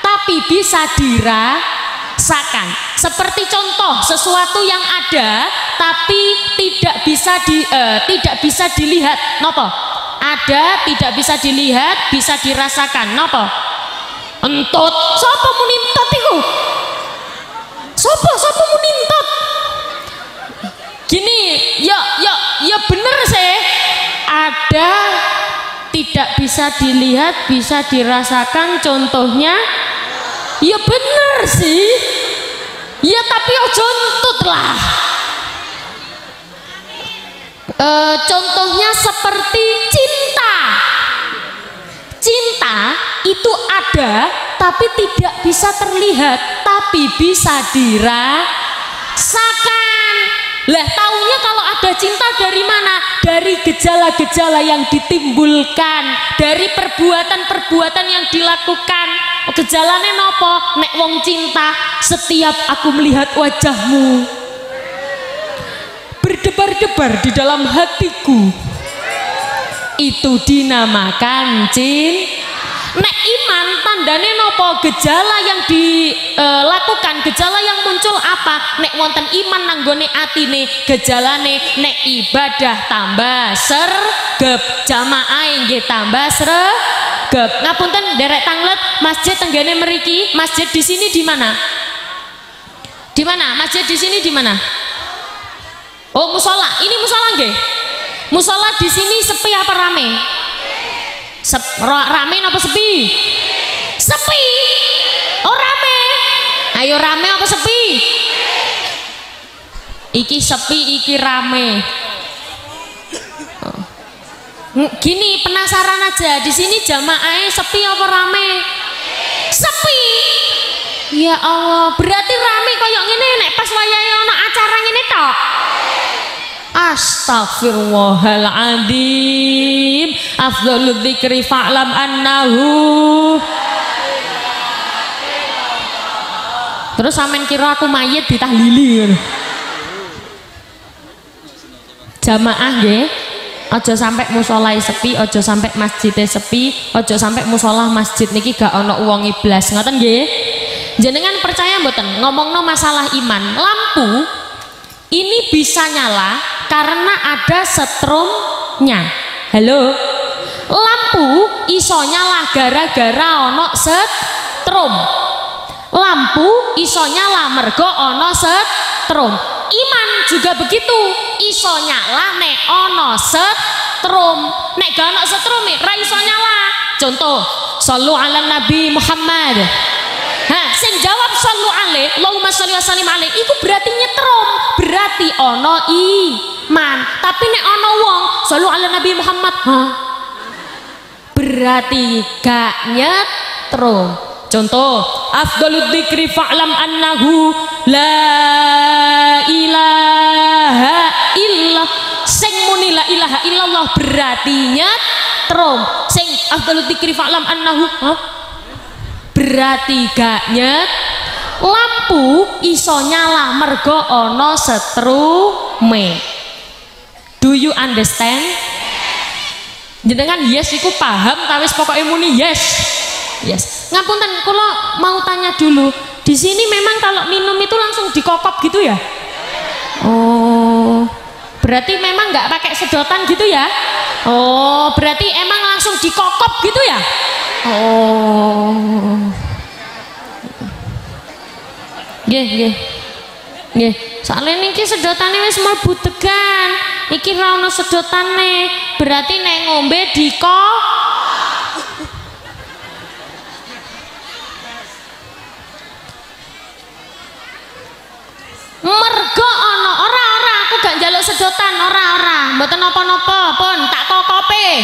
tapi bisa dirasakan. Seperti contoh sesuatu yang ada tapi tidak bisa dilihat. Nopo? Ada, tidak bisa dilihat, bisa dirasakan. Nopo? Entut. Sopo muni entut iku? Sopo munintot. Gini, ya bener sih. Ada tidak bisa dilihat, bisa dirasakan, contohnya ya bener sih. Ya tapi ojo entut lah. Contohnya seperti cinta. Cinta itu ada tapi tidak bisa terlihat, tapi bisa dirasakan. Lah taunya kalau ada cinta dari mana? Dari gejala-gejala yang ditimbulkan, dari perbuatan-perbuatan yang dilakukan. Gejalane nopo? Nek wong cinta, setiap aku melihat wajahmu, berdebar-debar di dalam hatiku, itu dinamakan Nek iman tandane nopo? Gejala yang dilakukan, gejala yang muncul apa? Nek wonten iman nanggone atine, gejalane nek ibadah tambah sregep, jamaah nggih tambah sregep. Ngapunten derek tanglet, masjid tenggene mriki, masjid di sini di mana? Di mana? Masjid di sini di mana? Oh, musola. Ini musola nggih? Musola di sini sepi apa rame? Rame apa sepi? Sepi. Oh rame. Ayo rame apa sepi? Iki sepi, iki rame. Gini penasaran aja, di sini jamaahnya sepi apa rame? Sepi. Ya Allah, berarti rame koyok ngene nek pas wayahe ana acara ngene tok. Astaghfirullahaladzim. Afdhalul dzikri fa'lam annahu. Terus sampean kira aku mayit ditahlili ngono. Jamaah nggih, aja sampai musolai sepi, aja sampai masjidnya sepi, aja sampai musolah masjid niki gak ana wong iblas, ngoten nggih. Jenengan percaya mboten ngomongno masalah iman, lampu ini bisa nyala karena ada setrumnya. Halo, lampu iso nyala gara-gara ono setrum. Lampu iso nyala mergo ono setrum. Iman juga begitu, iso nyala nek ono setrum. Nek gak ono setrum ra iso nyala. Contoh, shollu ala Nabi Muhammad. Sing jawab shollu alaih, Allahumma sholli wa sallim alaih, iku berarti nyetrum, berarti ono iman. Tapi nek ono wong shollu ala Nabi Muhammad, berarti gak nyetrum. Contoh, afdhalud dzikri fa'lam annahu la ilaha illallah. Sing muni la ilaha illallah berarti nyetrum. Sing afdhalud dzikri fa'lam annahu berarti gak nyet. Lampu iso nyala mergo ono setrume. Do you understand? Jenengan yes iku paham ta wis pokoke muni yes. Yes. Ngapunten kula mau tanya dulu. Di sini memang kalau minum itu langsung dikokop gitu ya? Oh. Berarti memang nggak pakai sedotan gitu ya? Oh, berarti emang langsung dikokop gitu ya? Oh. Nggih. Soalnya niki sedotane wis mlebu degan. Iki ra ono sedotane. Berarti nek ngombe mergo ono ora aku gak njaluk sedotan ora mboten napa-napa pun tak kokope.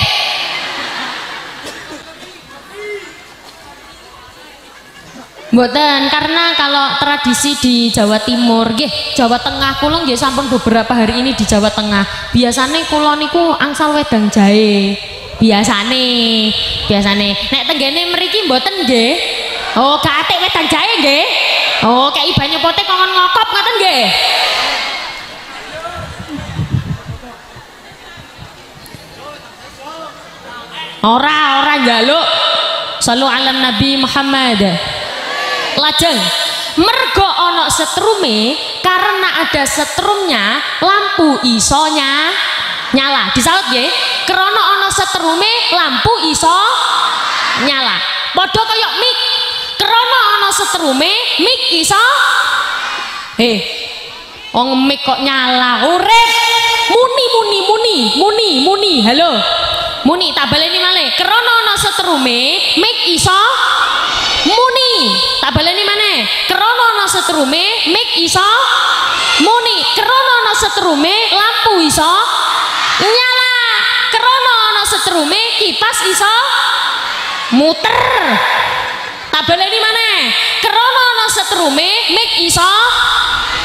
Mboten, karena kalau tradisi di Jawa Timur nggih, Jawa Tengah kula nggih sampun beberapa hari ini di Jawa Tengah. Biasane kula niku angsal wedang jahe. Biasane. Nek tenggene mriki mboten nggih. Oh, gak atik wedang jahe nggih. Oh, kayak banyu pote kongon ngokop ngoten nggih. Ora njaluk. Shallu ala Nabi Muhammad. Lajeng mergo ono setrume, karena ada setrumnya lampu isonya nyala. Disaut nggih, krana ono setrume lampu iso nyala. Padha kaya mik, krana ono setrume mik iso wong mic kok nyala. Urip. Muni. Halo. Muni tak baleni malih. Krana ana setrume mic iso muni. Tak baleni maneh. Krana ana setrume mic iso muni. Krana ana setrume lampu iso nyala. Krana ana setrume kipas iso muter. Tak baleni maneh. Krana ana setrume mic iso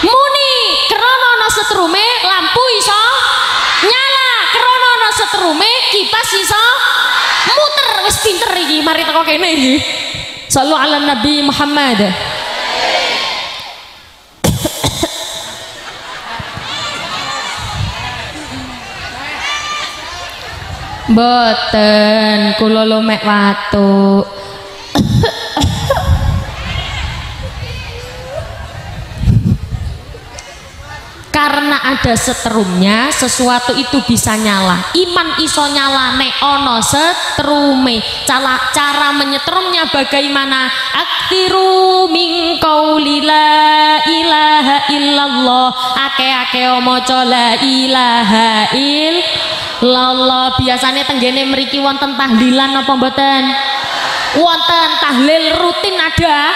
muni. Krana ana setrume lampu iso nyala. Krana ana setrume kipas iso muter. Wis pinter iki, mari teko kene iki. Sallu ala Nabi Muhammad. Boten, kula lumek watu. Karena ada setrumnya, sesuatu itu bisa nyala. Iman iso nyala nek ono setrume. Cara menyetrumnya bagaimana? Aktiru min qauli la ilaha illallah. Ake-ake maca la ilaha illallah. Biasanya tenggene mriki wonten tahlilan apa mboten? Wonten tahlil rutin ada.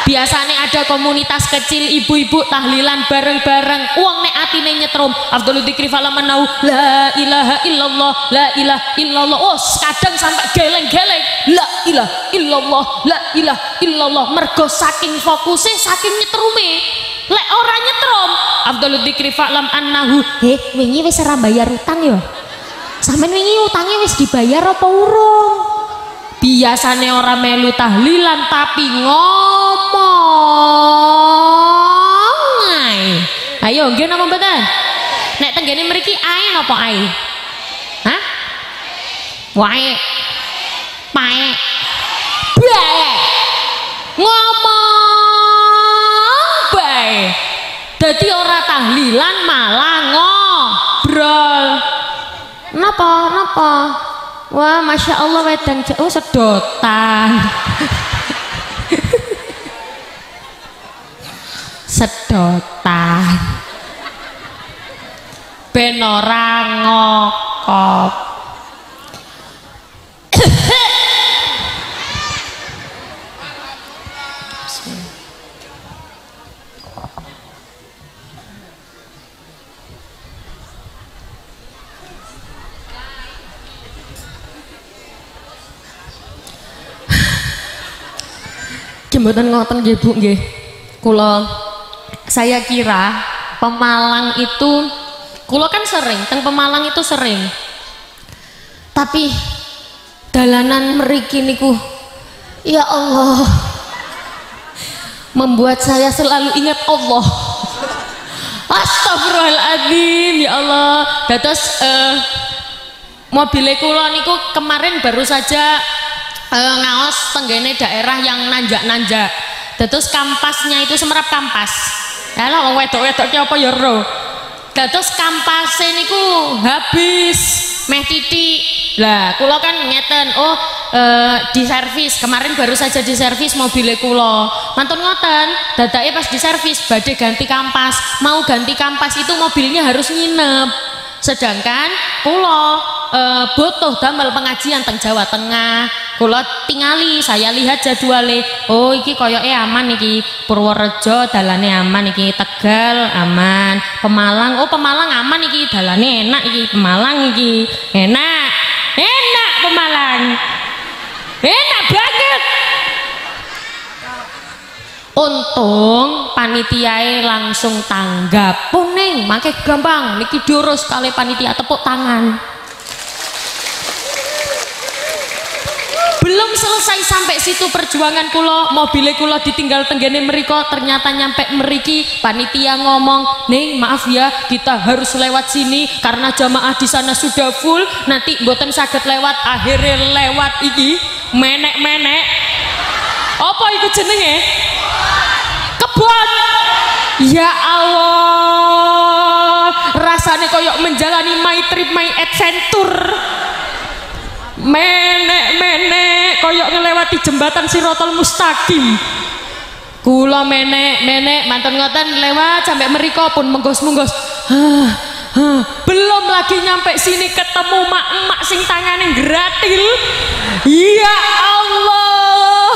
Biasanya ada komunitas kecil ibu-ibu tahlilan bareng-bareng. Uang nek atine nyetrum afdhalul dzikri falamanau la ilaha illallah, la ilaha illallah. Oh, kadang sampai geleng-geleng la ilaha illallah, la ilaha illallah. Mergo saking fokusnya, saking nyetrume. Lek ora nyetrum afdhalul dzikri falam annahu. Wingi wis ora bayar utang ya? Sampeyan wingi utangnya wis dibayar apa urung? Biasanya orang melu tahlilan tapi ngomong ae. Ayo nggih napa mboten? Nek tenggene mriki ae napa ae? Hah? Wae. Pae. Bae. Ngomong bae. Dadi ora tahlilan malah ngobrol. Napa? Wah, masya Allah wedang sedotan. Sedotan. Ben ora ngokop. Mboten ngoten nggih Bu nggih. Saya kira Pemalang itu kula kan sering teng Pemalang itu sering. Tapi dalanan mriki niku ya Allah membuat saya selalu ingat Allah. Astagfirullahaladzim ya Allah. Dados mobile kula niku kemarin baru saja ngaos tenggene daerah yang nanjak-nanjak. Dados kampasnya itu semerap kampas. Yalah wong wedok-wedok ki apa ya ro. Dados kampase niku habis meh titik. Lah kula kan ngeten, di servis. Kemarin baru saja di servis mobile kula. Mantun ngoten, dadake pas di servis badhe ganti kampas. Mau ganti kampas itu mobilnya harus nginep. Sedangkan kula butuh damel pengajian teng Jawa Tengah. Kula tingali, saya lihat jadwale. Oh iki koyoke aman iki. Purworejo dalane aman iki, Tegal aman, Pemalang Pemalang aman iki, dalane enak iki, Pemalang iki. Enak Pemalang. Enak banget. Untung panitiae langsung tanggap. Puning, make gampang niki diurus kali panitia, tepuk tangan. Belum selesai sampai situ perjuangan kula, mobile kula ditinggal tenggene mriko, ternyata nyampe mriki panitia ngomong, "Ning, maaf ya, kita harus lewat sini karena jamaah di sana sudah full, nanti mboten saged lewat." Akhirnya lewat iki, menek-menek. Apa iku jenenge? Kebon. Ya Allah, rasanya koyok menjalani my trip, my adventure. Menek-menek koyok ngelewati jembatan Sirotol Mustaqim. Kula menek mantun ngoten lewat sampai mriko pun menggos-menggos. Belum lagi nyampe sini ketemu mak-mak sing tangane gratil. Ya Allah.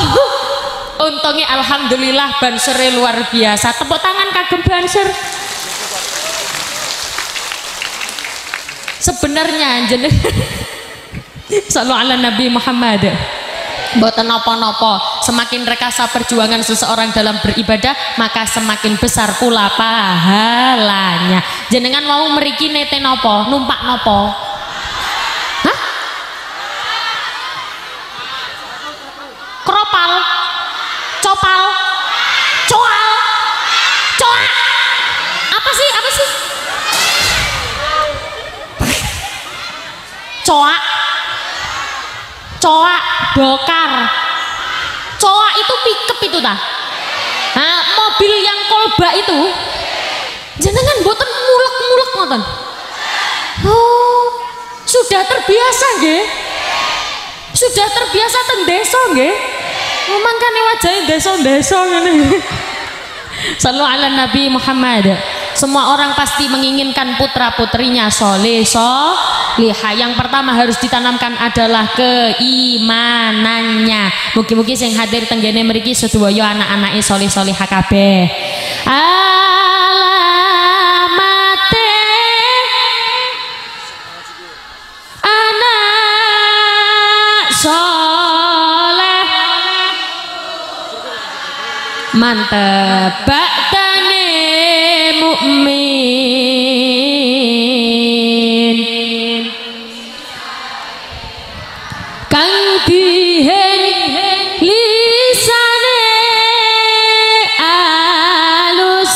Untungnya alhamdulillah bansere luar biasa. Tepuk tangan kagem banser. Sebenarnya jeneng sallallahu ala Nabi Muhammad. Mboten napa-napa, semakin rekasa perjuangan seseorang dalam beribadah, maka semakin besar pula pahalanya. Jenengan mau mriki nete napa? Numpak napa? Hah? Kropal? Copal? Coal? Coak? Apa sih? Apa sih? Coak? Coak, dokar, coak itu pickup itu tah. Nah, mobil yang kolba itu, jenengan boten mulek-mulek ngoten. Oh, sudah terbiasa nggih? Sudah terbiasa teng desa nggih? Mangkane wajahe desa-desa ngene. Sallu ala Nabi Muhammad. Semua orang pasti menginginkan putra putrinya soleh solihah. Yang pertama harus ditanamkan adalah keimanannya. Mugi-mugi sing hadir tenggene mriki sedaya anak-anake soleh solihah kabeh. Alamate anak soleh mantep baktane mukmin kang dihen lisane alus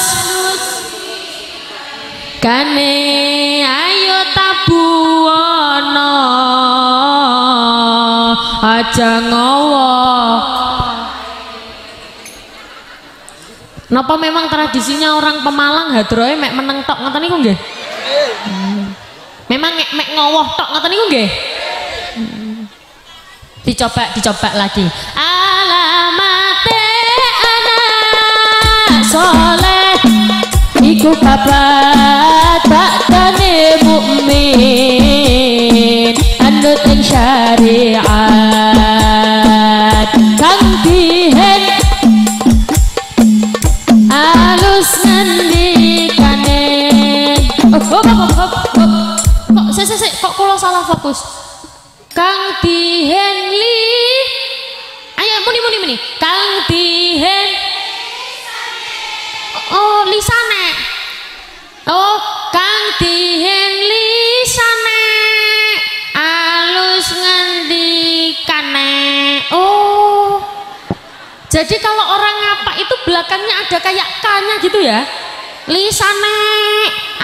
kane ayo tabuana aja ngowo. Napa memang tradisinya orang Pemalang hadroe mek meneng tok ngoten niku nggih? Memang mek ngowoh tok ngoten niku nggih? Dicoba lagi. Alamate anak soleh iku babat baktane mukmin anut ing syariat kang dihen alus ngendikane. Kok kula salah fokus. Kang dihenli. Ayo muni. Kang dihen. Oh, lisane. Oh, kang dihen lisane. Alus ngendikane. Oh. Jadi kalau orang ngapa itu belakangnya ada kayak K-nya gitu ya. Lisane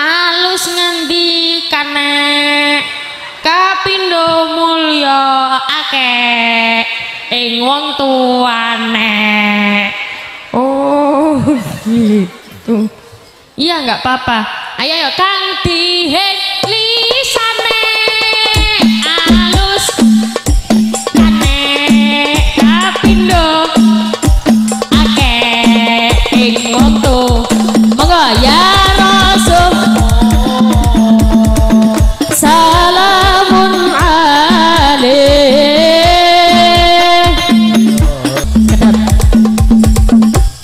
alus ngendikane kapindo mulya akeh ing wong tuane. Oh gitu. Iya nggak apa-apa. Ayo kang dihen lisane alus kane kapindo Moto monggo ya Rasul salamun alaih.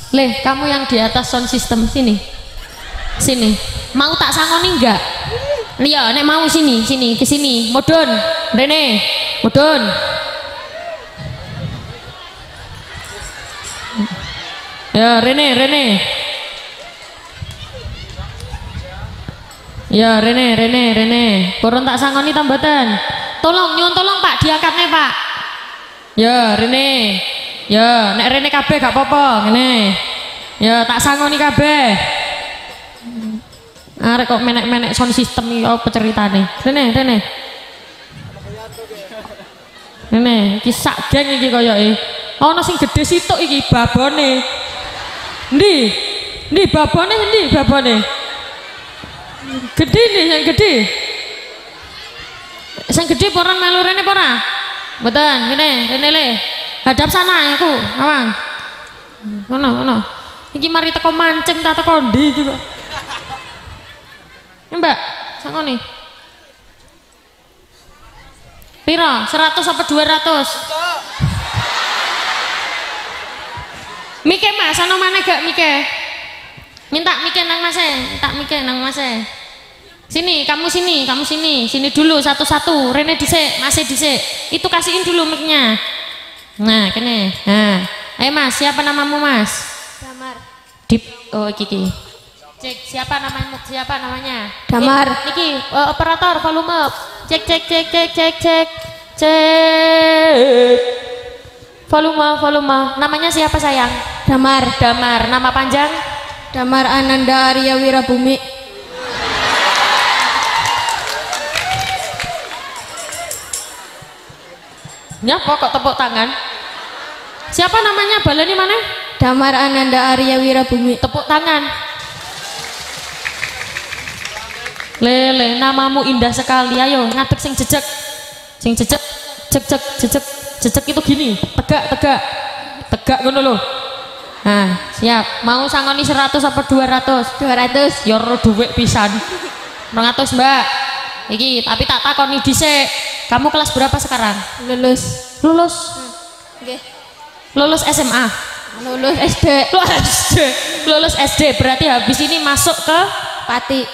Leh, kamu yang di atas sound system sini mau tak sangoni enggak? Iya nek mau sini ke sini mudun Rene mudun. Ya Rene. Ya Rene. Kurang tak sangoni tambatan. Nyuwun tolong Pak, diangkatnya Pak. Ya Rene. Ya nek Rene kabeh gak apa-apa ngene. Ya tak sangoni kabeh. Arek kok menek-menek sound system iki apa ceritane? Rene. Iki sak geng iki koyoke. Ana sing gedhe situk iki babone. Ndi babone ndi babone? Gede nih yang gede. Sing gede poran melu rene pora. Mboten, rene le. Hadap sana aku, awang. Ngono. Iki mari teko mancing ta teko ndi iki kok. Mbak, sakone. Piro? 100 apa 200? Mike Mas, ana mana gak Mike? Minta Mike nang Mas minta Mike nang Mas Sini, kamu sini, sini dulu satu-satu. Rene dhisik, Mas dhisik. Itu kasihin dulu mic-nya. Nah, kene. Nah, ayo Mas, siapa namamu Mas? Damar. Dip, oh iki. Cek siapa namanya? Siapa namanya? Damar. Niki operator volume up. Cek. Volume. Namanya siapa sayang? Damar. Nama panjang? Damar Ananda Arya Wirabumi. Nyapa kok tepuk tangan? Siapa namanya? Baleni mana? Damar Ananda Arya Wirabumi. Tepuk tangan. Lele, namamu indah sekali. Ayo ngadeg sing jejeg. Jejeg itu gini, tegak ngono lho. Nah, siap. Mau sangoni 100 apa 200? 200. Ya ro dhuwit pisan. 200, Mbak. Iki, tapi tak takoni dhisik. Kamu kelas berapa sekarang? Lulus. Nggih. Lulus SMA. Lulus SD. Lulus SD. Berarti habis ini masuk ke Pati.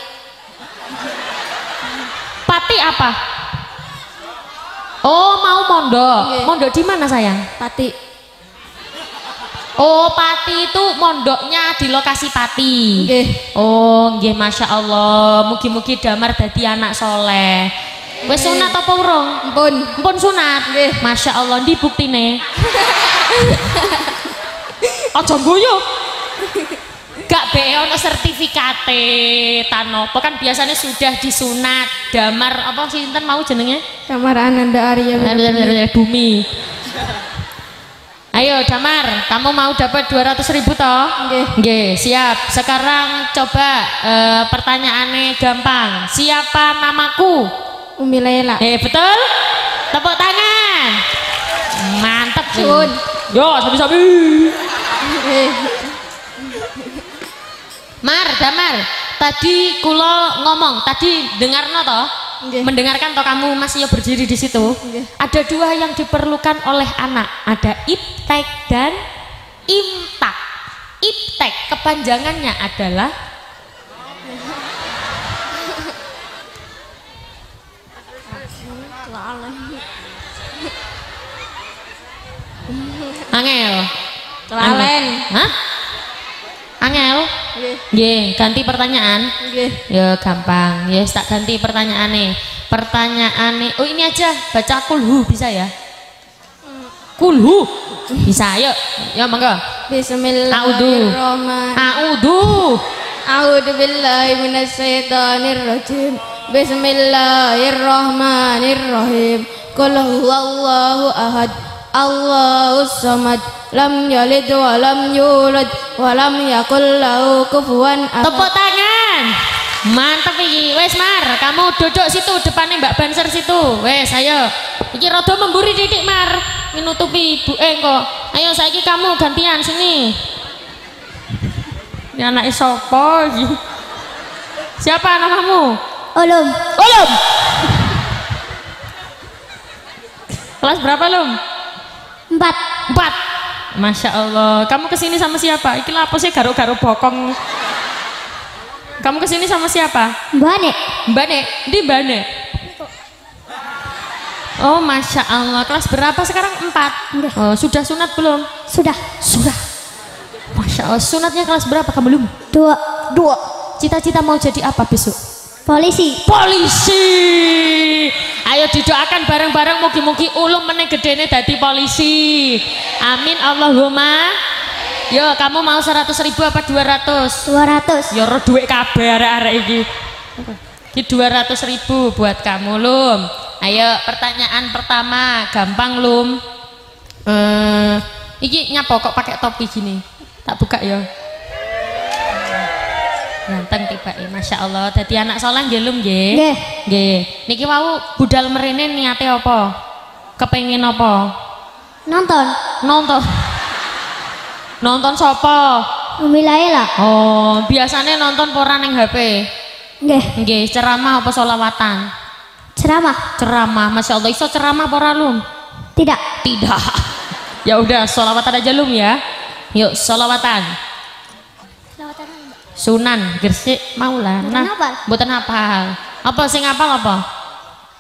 Pati apa? Oh, mau mondok. Nggih. Mondok di mana sayang? Pati. Oh, Pati itu mondoknya di lokasi Pati. Nggih. Oh, nggih, Masya Allah. Mugi-mugi Damar dadi anak soleh. Wes sunat apa urung? Mpun sunat. Nggih. Masya Allah, ndi buktine? Aja guyu. Gak be ono sertifikate tanopo kan biasanya sudah disunat. Damar apa sinten mau jenenge? Damar Ananda Arya Bumi. Ayo Damar, kamu mau dapat 200.000 toh? Nggih, siap. Sekarang coba pertanyaannya gampang. Siapa namaku? Umi Laila. Betul? Tepuk tangan. Mantap Sun. Yo, sabi-sabi. Damar, tadi kulo ngomong, tadi dengarno toh? Nggih. Mendengarkan toh kamu masih berdiri di situ? Nggih. Ada dua yang diperlukan oleh anak, ada iptek dan imtak. Iptek kepanjangannya adalah angel. Kelalen. Hah? Angel? Nggih, ganti pertanyaan. Nggih. Ya gampang. Ya tak ganti pertanyaannya. Pertanyaannya, oh ini aja baca kulhu bisa ya? Kulhu bisa, yuk. Ya monggo. Bismillahirrahmanirrahim. A'udzu billahi minasyaitonir rajim. Bismillahirrahmanirrahim. Qul huwallahu ahad. Allahus samad. Lam yalid wa lam yulad wa lam yakul lahu kufuwan ahad. Tepuk tangan. Mantep iki. Wes Mar, kamu duduk situ depannya Mbak Banser situ. Wes ayo. Iki rada memburi titik Mar. Nutupi ibuke kok. Ayo saiki kamu gantian sini. Ini anake sapa iki? Siapa namamu? Ulum. Kelas berapa Lum? 4. Masya Allah. Kamu kesini sama siapa? Iki apa sih garo-garo bokong? Kamu kesini sama siapa? Mbak Nek. Di Bane. Oh Masya Allah. Kelas berapa sekarang? 4. Oh, sudah sunat belum? Sudah. Masya Allah. Sunatnya kelas berapa kamu belum? 2. Cita-cita mau jadi apa besok? Polisi. Ayo didoakan bareng-bareng mugi-mugi ulum meneh gedene dadi polisi. Amin Allahumma. Yo, kamu mau 100.000 apa 200? 200. Ya ro duit kabeh arek-arek iki. Iki 200.000 buat kamu, Lum. Ayo, pertanyaan pertama, gampang, Lum. Iki nyapa kok pakai topi gini? Tak buka ya. Ganteng tibake, Masya Allah. Dadi anak saleh nggih Lum nggih? Nggih. Niki wau budal mrene niate apa? Kepengin apa? Nonton. Nonton sapa? Milai lah. Oh, biasanya nonton pora neng HP. Nggih. Nggih, ceramah apa sholawatan? Ceramah. Ceramah, masya Allah. Iso ceramah pora lum? Tidak. Tidak. Ya udah, sholawatan aja lum ya. Yuk, sholawatan. Sunan, Gresik, Maulana. Mboten hafal. Apa sing hafal apa?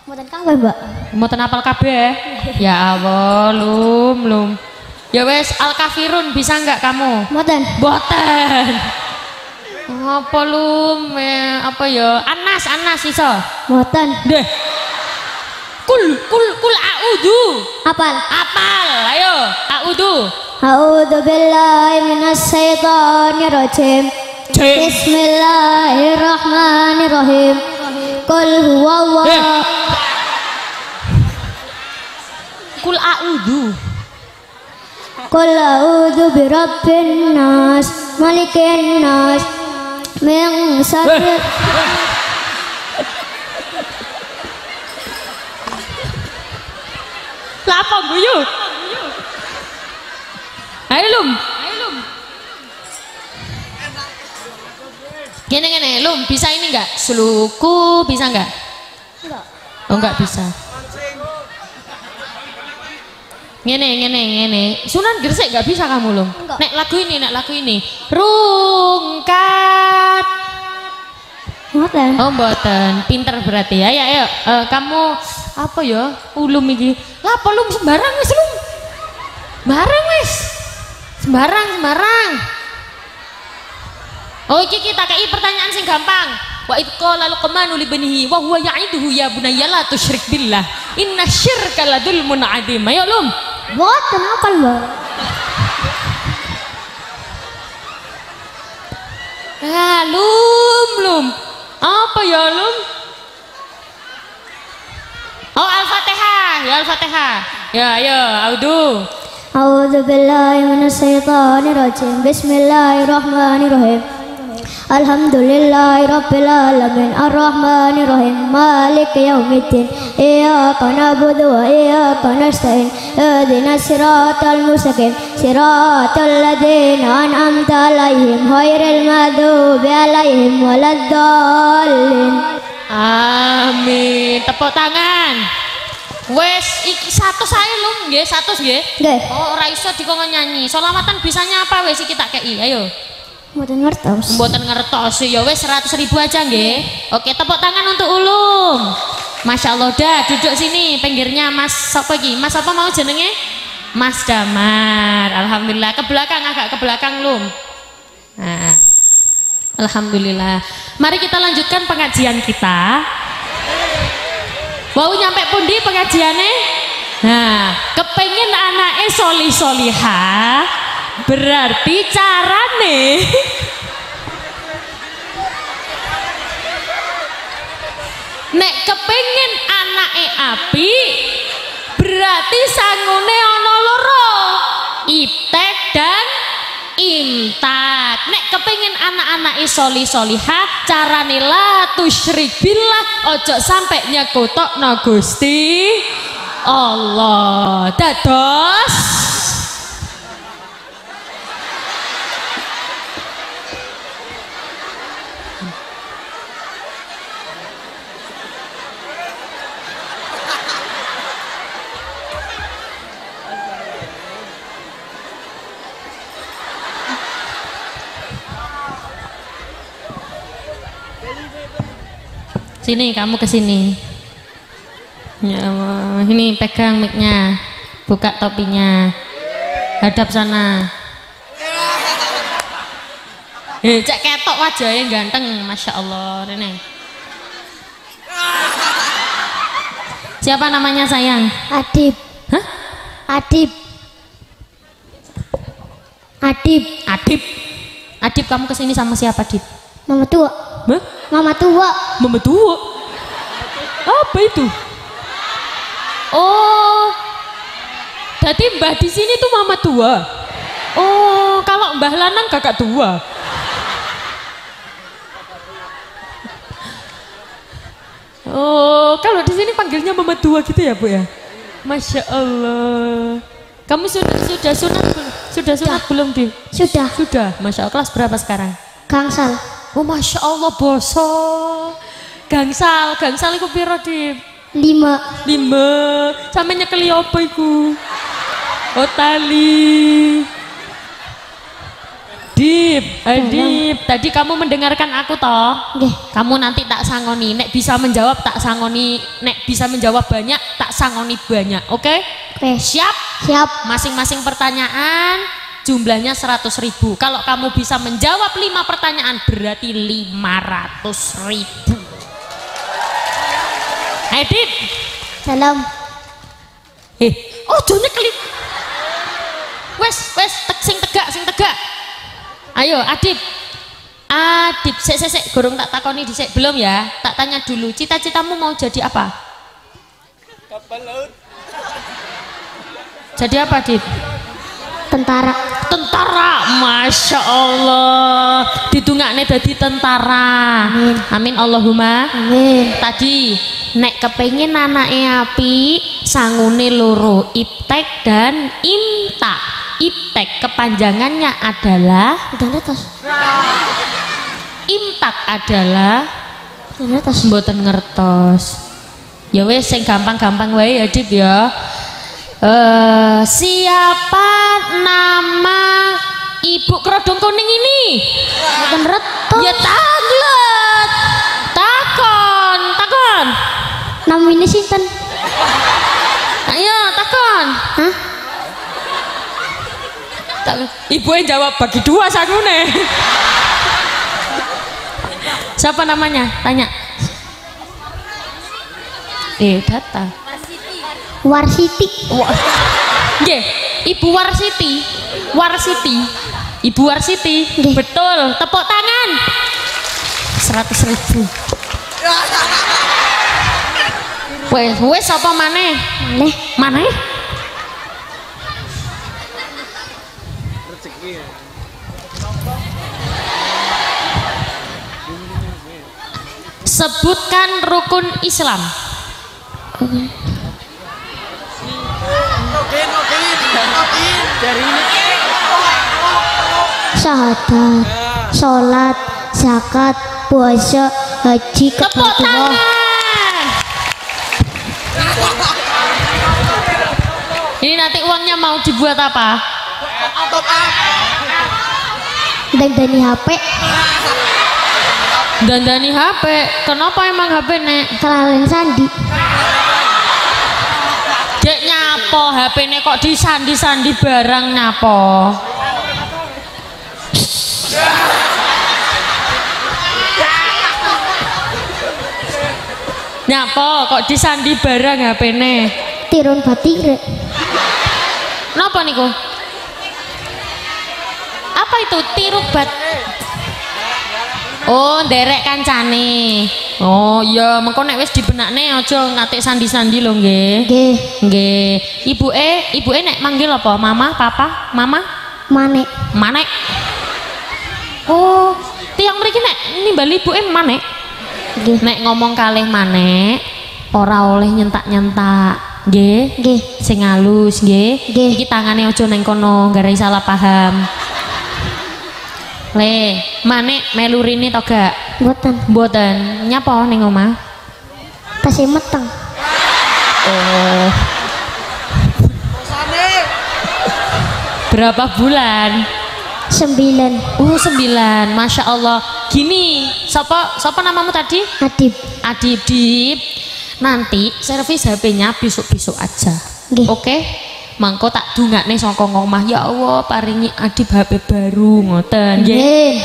Mboten kabeh, Mbak. Mboten hafal kabeh. Ya Allah, lum. Ya wes, Al-Kafirun bisa nggak kamu? Mboten. Mboten. Apa lum? Apa ya? Anas iso. Mboten. Deh. Kul a'udzu. Apal? Ayo, a'udzu. A'udzu billahi minas syaitonir rajim. Bismillahirrahmanirrahim. Qul huwallahu. Kul a'udzu. Qul a'udzu birabbin nas, malikin nas, min syarri. Lah apa guyu? Ayo lum. Gini lum, bisa ini enggak? Suluku bisa enggak? Enggak. Oh enggak bisa. Ngene. Sunan Gresik enggak bisa kamu lum. Enggak. Nek lagu ini. Rungkat. Mboten. Oh mboten, pinter berarti ya. Ayo, kamu apa ya? Ulum iki. Lah apa lum sembarang wis lum. Sembarang. Oh iki kita kei pertanyaan sing gampang. Wa id qala luqmanu li banihi wa huwa ya'iduhu ya bunayya la tusyrik billah. Inna syirka la dzulmun 'adzim. Ayo lum. Mboten apal, Mbak. Lum. Apa ya lum? Oh Al-Fatihah. Ya, ayo, audu. A'udzu billahi minas syaitonir rajim. Bismillahirrahmanirrahim. Alhamdulillahi rabbil alamin arrahmanir rahim maliki yaumiddin iyyaka na'budu wa iyyaka nasta'in ihdinas siratal mustaqim siratal ladzina an'amta 'alaihim ghairil maghdubi alaihim waladdallin. Amin. Tepuk tangan. Wes iki 100 ae lum nggih, 100 nggih. Nggih. Oh ora iso dikon nyanyi. Sholawatan bisanya apa wes iki tak kei. Ayo. Mboten ngertos. Mboten ngertos ya wes 100.000 aja nggih. Oke, tepuk tangan untuk Ulum. Masya Allah, dah duduk sini pinggirnya Mas sapa iki? Mas apa mau jenenge? Mas Damar. Alhamdulillah, agak ke belakang Lum. Nah. Alhamdulillah. Mari kita lanjutkan pengajian kita. Mau nyampe pundi pengajiannya? Nah, kepengen anaknya solihah, berarti carane nek kepengen anaknya api, berarti sangune ono loro, iptek dan imtak. Nek kepengen anak-anak solihah, carane la tusyrik billah, ojo sampai nyekutokno Gusti Allah. Dados sini, kamu kesini. Ya Allah, ini pegang mic-nya, buka topinya, hadap sana. Cek ketok wajahnya ganteng, masya Allah. Rene. Siapa namanya sayang? Adib. Hah? Adib. Adib, kamu kesini sama siapa, Adib? Mama tua. Hah? Mama tua. Mama tua. Apa itu? Oh, jadi mbah di sini tuh mama tua. Oh, kalau mbah lanang kakak tua. Oh, kalau di sini panggilnya mama tua gitu ya Bu ya? Masya Allah. Kamu sudah sunat belum? Sudah sunat belum, Di? Sudah. Sudah. Masya Allah, kelas berapa sekarang? Gangsal. Oh, Masya Allah, boso. Gangsal iku piro, Di? 5. 5. Sampe nyekeli apa iku? Oh, tali. Dip, tadi kamu mendengarkan aku toh? Nggih. Kamu nanti tak sangoni, nek bisa menjawab tak sangoni, nek bisa menjawab banyak tak sangoni banyak, oke? Oke. Siap? Siap. Masing-masing pertanyaan jumlahnya 100.000. Kalau kamu bisa menjawab 5 pertanyaan berarti 500.000. Edit. Salam. Oh, nyekeli. Wes, sing tegak. Ayo, Adib, sik, gorong tak takoni dhisik belum ya? Tak tanya dulu, cita-citamu mau jadi apa? Kapal laut. Jadi apa, Adib? Tentara. Masya Allah. Didungakne dadi tentara. Amin Allahumma. Amin. Tadi nek kepengin anake api, sangune loro, iptek dan imta. Iptek kepanjangannya adalah imtak adalah mboten ngertos. Ya wes sing gampang-gampang wae ya, Dip ya. Siapa nama ibu kerodong kuning ini? Mboten ngertos. Ya taglet. Takon. Namine sinten? Ayo takon. Hah? Ibu yang jawab bagi 2 sangune. Siapa namanya? Tanya. Data. Warsiti. Nggih, Ibu Warsiti. Ibu Warsiti. Nggih. Betul. Tepuk tangan. 100.000. Wes apa maneh? Maneh? Sebutkan rukun Islam. Syahadat, sholat, zakat, puasa, haji, Tepuk tangan. Ini nanti uangnya mau dibuat apa? Dandani HP. Dandani HP. Kenapa emang HP nek? Kelalen sandi. Dek nyapo HP nek kok disandi-sandi barang nyapo? Nyapo kok disandi barang HP nek? Tirun batik. Napa niku? Apa itu tiruk bat? Oh, nderek kancane. Oh iya, mengko nek wis dibenakne aja ngatik sandi-sandi lho nggih. Nggih. Ibuke nek manggil apa? Mama, papa, mama? Manek. Oh, tiang mriki nek nimbali ibuke manek. Nggih. Nek ngomong kalih manek ora oleh nyentak-nyentak. Nggih. Sing halus nggih. Iki tangane aja neng kono, gara salah paham. Le, manek melu rene to gak? Mboten. Nyapa ning omah? Tasih meteng. Oh. Berapa bulan? 9. 9. Masya Allah. Gini, siapa namamu tadi? Adib. Dip. Nanti servis HP-nya besok-besok aja. Nggih. Oke? Mangko tak dungakne saka ngomah, ya Allah paringi Adib HP baru ngoten nggih.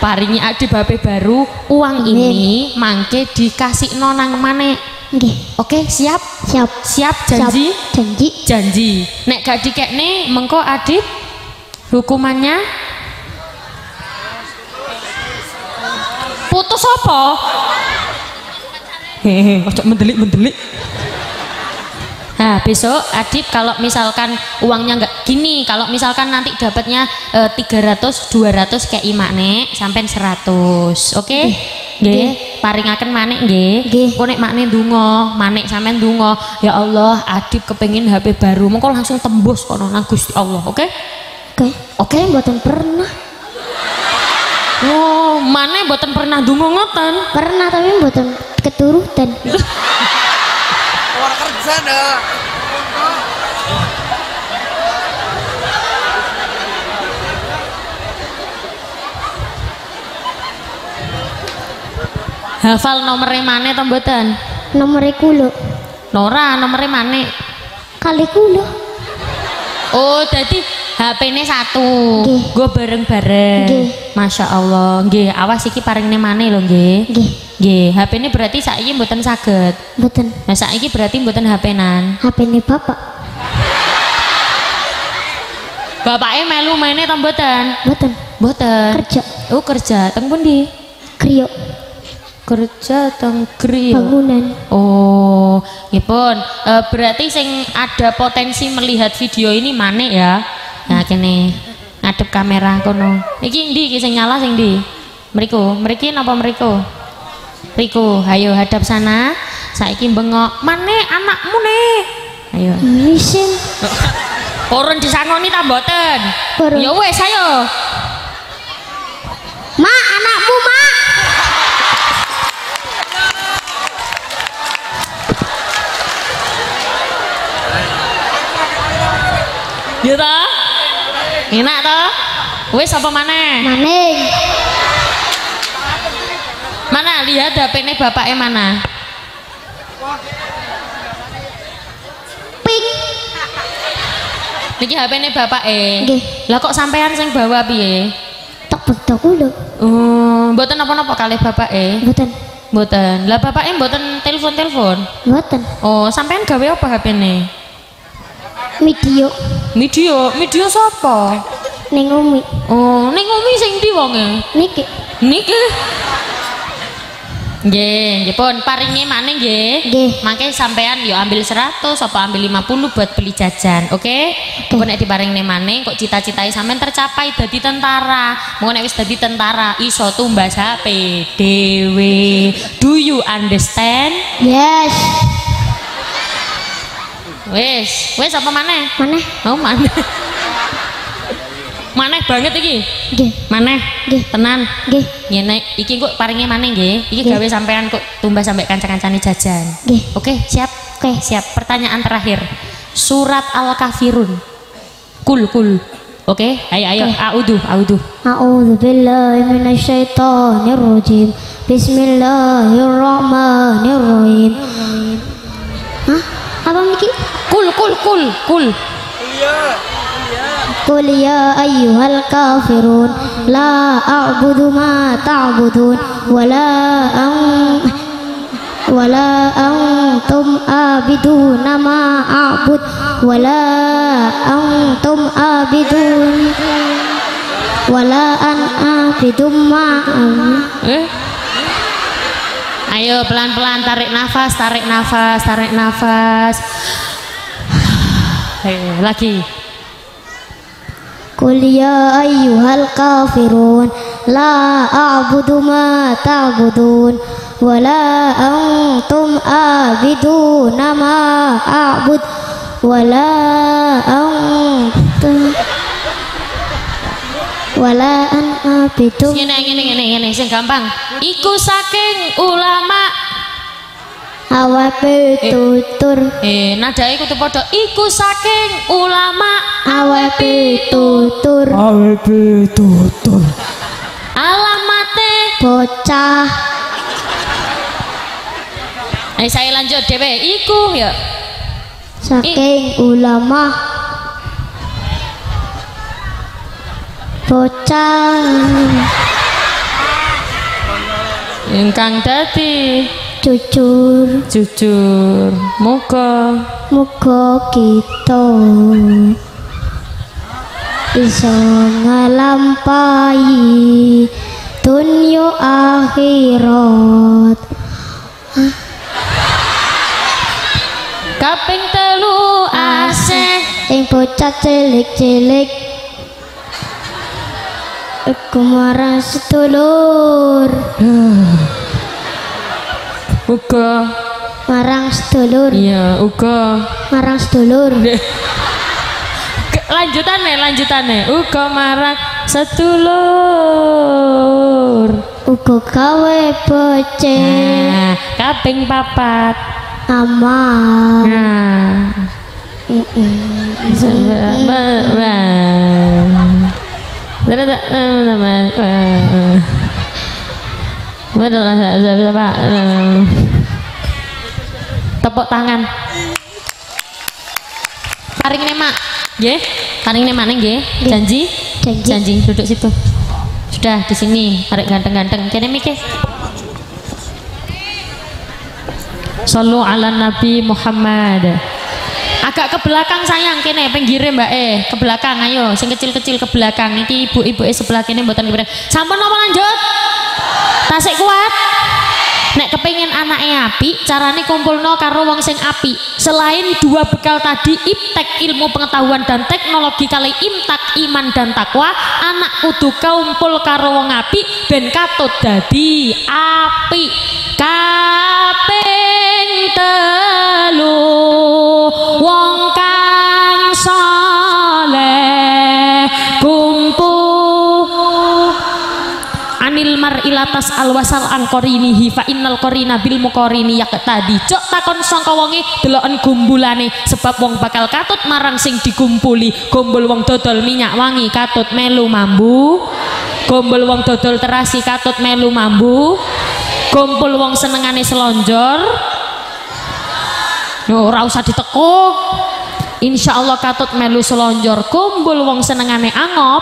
Paringi Adib HP baru, uang ini mangke dikasihno nang manek. Nggih. Oke, siap? Siap janji? Janji. Nek gak dikekne mengko Adib hukumannya putus apa? Hehe, ojo mendelik. Nah besok Adib kalau misalkan uangnya nggak gini, kalau misalkan nanti dapatnya 300 200 kayak imak nek sampai 100, oke? Nggih. paringaken manik nggih. Nggih. Engko nek makne ndonga, manik sampean ndonga, ya Allah, Adip kepengin HP baru. Mengko langsung tembus kono nang Gusti Allah, oke? Oke. Oke, mboten pernah. Oh, mana mboten pernah ndonga ngoten. Pernah tapi mboten keturutan. Orang kerja dah. Hafal nomere maneh to mboten? Nomor kulo. Nora nomere maneh. Kali kulo. Oh, jadi HP-ne satu. Nggih. Nggo bareng-bareng. Nggih. Masya Allah. Nggih, awas iki paringne maneh lho nggih. Nggih. Nggih, HP-ne berarti saiki mboten saged. Mboten. Nah, saiki berarti mboten HP-nan. HP ini bapak. Bapaknya melu mainnya to mboten? Mboten. Mboten. Kerja. Oh, kerja teng pundi? Kriyo. Kerja teng griya. Bangunan. Oh, ngipun. Berarti sing ada potensi melihat video ini maneh ya. Nah, kene ngadep kamera kono. Iki ndi iki sing nyala sing ndi? Mriku, mriki napa mriku? Mriku, ayo hadap sana. Saiki bengok. Maneh anakmu nih. Ayo. Misin. Purun disangoni ta mboten? Purun. Ya wis ayo. Mak, anakmu, Mak. Ya toh? Enak toh? Wis apa maneh? Maning. Mana lihat HP-ne bapaknya mana? Pink. Niki HP-ne bapake. Nggih. Lah kok sampean sing bawa piye? Tak betul kulo. Oh, mboten napa-napa kalih bapake. Mboten. Mboten. Lah bapake mboten telepon-telepon. Mboten. Oh, sampean gawe apa HP-ne? Video. Video sapa? Ning Umi. Oh, ning Umi sing ndi wonge? Niki. Niki. Nggih, nggih pun paringi maneh nggih. Nggih. Mangke sampean yo ambil 100 apa ambil 50 buat beli jajan, oke? Engko nek diparingne maneh kok cita-citae sampean tercapai dadi tentara. Mengko nek wis dadi tentara iso tumbas HP dhewe. Do you understand? Yes. Wis apa maneh? Mana? Oh, maneh. Maneh banget iki. Nggih. Maneh. Nggih. Tenan. Nggih. Ngene iki kok paringe maneh nggih. Iki Nggih. gawe sampean kok tumbas sampai kanca-kancane jajan. Nggih. Oke, siap. Oke. Siap. Pertanyaan terakhir. Surat Al-Kafirun. Kul. Oke, ayo. A'udhu. A'udzu billahi minasyaitonir rajim. Bismillahirrahmanirrahim. Hah? Apa Miki? Kul. Qul ya ayyuhal kafirun la a'budu ma ta'budun wala antum abiduna ma a'bud wala antum abidun wala an abidum ma Ayo pelan-pelan tarik nafas. Ayo, lagi. Qul ya ayyuhal kafirun la a'budu ma ta'budun wala antum abiduna ma a'bud wala antum wala an abidum. Ngene sing gampang. Iku saking ulama Awepe tutur nadae kudu padha. Iku saking ulama awepe tutur alamate bocah saya lanjut dhewe. Iku ya saking ulama bocah ingkang dadi jujur muga kita bisa ngelampahi dunia akhirat. kaping telu asih Ing bocah cilik-cilik iku marang sedulur Uga. marang sedulur, Iya, uga. marang sedulur, Lanjutane. Uga marang sedulur. uga gawe bocil, Nah, kaping papat. amal. Nah. Tepuk tangan. Paring nemak, nggih. Paring nemak nggih. Janji? Janji. Duduk situ. Sudah di sini, arek ganteng-ganteng. Kene mikir. Sallu ala Nabi Muhammad. Agak ke belakang sayang kene pinggire Mbak ke belakang ayo sing kecil-kecil ke belakang iki ibu-ibu sebelah kene mboten kepiring. Sampun apa lanjut? Tasik kuat. Nek kepengin anake apik, carane kumpulno karo wong sing apik. Selain dua bekal tadi, iptek ilmu pengetahuan dan teknologi kali imtak iman dan takwa, anak kudu kumpul karo wong apik ben katut dadi apik. Kaping telu wong kang saleh kumpul anil marilatas alwasal angkorinihi fa innal korina bil mukorini yak tadi cok takon sangka wonge deloken gumbulane sebab wong bakal katut marang sing dikumpuli. Gombol wong dodol minyak wangi katut melu mambu, gombol wong dodol terasi katut melu mambu, kumpul wong senengane selonjor ora usah ditekuk, insyaallah katut melu selonjor. Kumpul wong senengane angop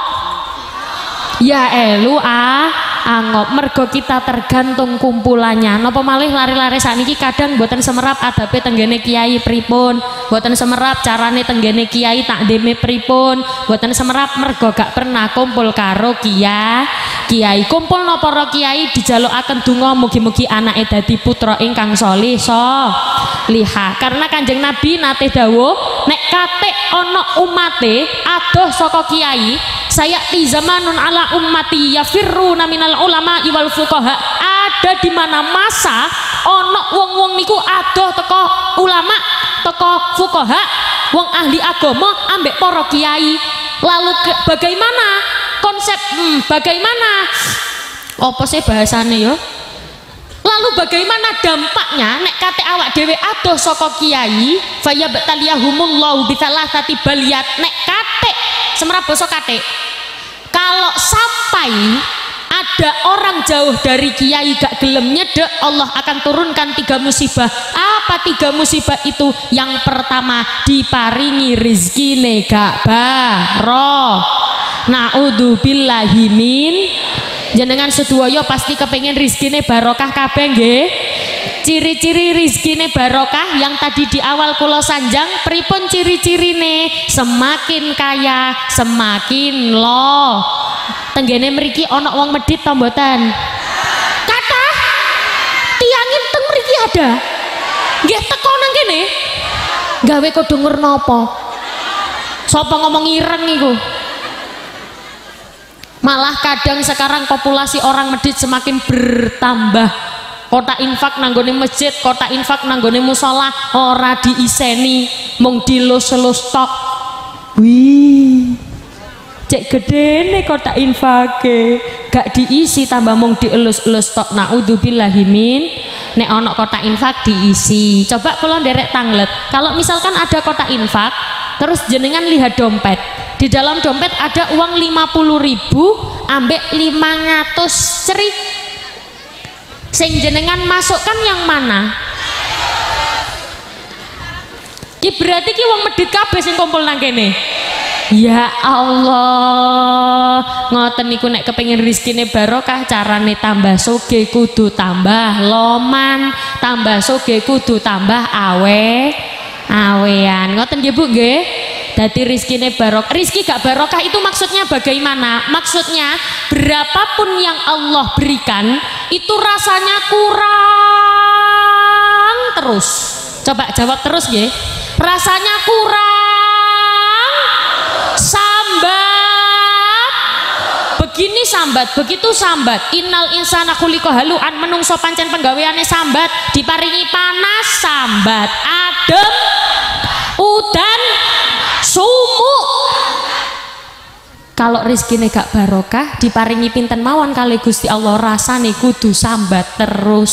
ya elu angop. Mergo kita tergantung kumpulannya. Napa malih lari-lari sakniki kadang mboten semerap adabe tenggene kiai pripun, mboten semerap carane tenggene kiai takdime pripun, mboten semerap mergo gak pernah kumpul karo kiai. Kumpul no para kiai dijalukaken donga mugi-mugi anake dadi putra ingkang solih liha. Karena Kanjeng Nabi nate dawuh nek kate ana umate adoh saka kiai, saya ti zamanun ala ummati yafirruna minal ulama iwal fuqaha. Ada di mana masa ono wong-wong niku adoh teko ulama, teko fuqaha, wong ahli agama ambek para kiai. Lalu bagaimana konsep bagaimana apa sih bahasane ya? Lalu bagaimana dampaknya nek kate awak dhewe adoh saka kiai faya bataliyahumullahu bitsalatsati baliyat. Nek kate semerap basa kate, kalau sampai ada orang jauh dari kiai gak gelem nyedek, Allah akan turunkan 3 musibah. Apa 3 musibah itu? Yang pertama, diparingi rizkine gak baroh. Naudzubillahi min. Jenengan sedaya pasti kepengen rizkine barokah kabeh nggih. Ciri-ciri rizkine barokah yang tadi di awal kula sanjang, pripun ciri-cirine? Semakin kaya semakin loh. Tenggene mriki ana wong medhit ta mboten? Kathah tiyangin teng mriki ada. Nggih teko nang kene. Gawe kudu napa? Sapa ngomong ireng iku? Malah kadang sekarang populasi orang medhit semakin bertambah. Kota infak nanggone masjid, kota infak nanggone musola ora diiseni, mung dilus-lus tok. Wih, cek gedene kota infake, gak diisi tambah mung dielus-elus tok. Naudzubillahi min. Nek ana kota infak diisi. Coba kula nderek tanglet. Kalau misalkan ada kota infak, terus jenengan lihat dompet. Di dalam dompet ada uang 50.000 ambek 500 cerik. Sing jenengan masukkan yang mana? Ki berarti ki wong medhit kabeh sing kumpul nang kene. Ya Allah, ngoten niku nek kepengin rezekine barokah carane tambah sugih kudu tambah loman, tambah sugih kudu tambah awean. Ngoten nggih Bu nggih? Dadi rizkine barokah. Rizki gak barokah itu maksudnya bagaimana? Maksudnya berapapun yang Allah berikan itu rasanya kurang terus. Coba jawab terus nggih. Rasanya kurang sambat. begini sambat, begitu sambat. Innal insana khuliqa halu'an, menungso pancen penggaweane sambat, diparingi panas sambat, adem udan sumuk. Kalau rizkine gak barokah, diparingi pinten mawon kali Gusti Allah, rasane kudu sambat terus.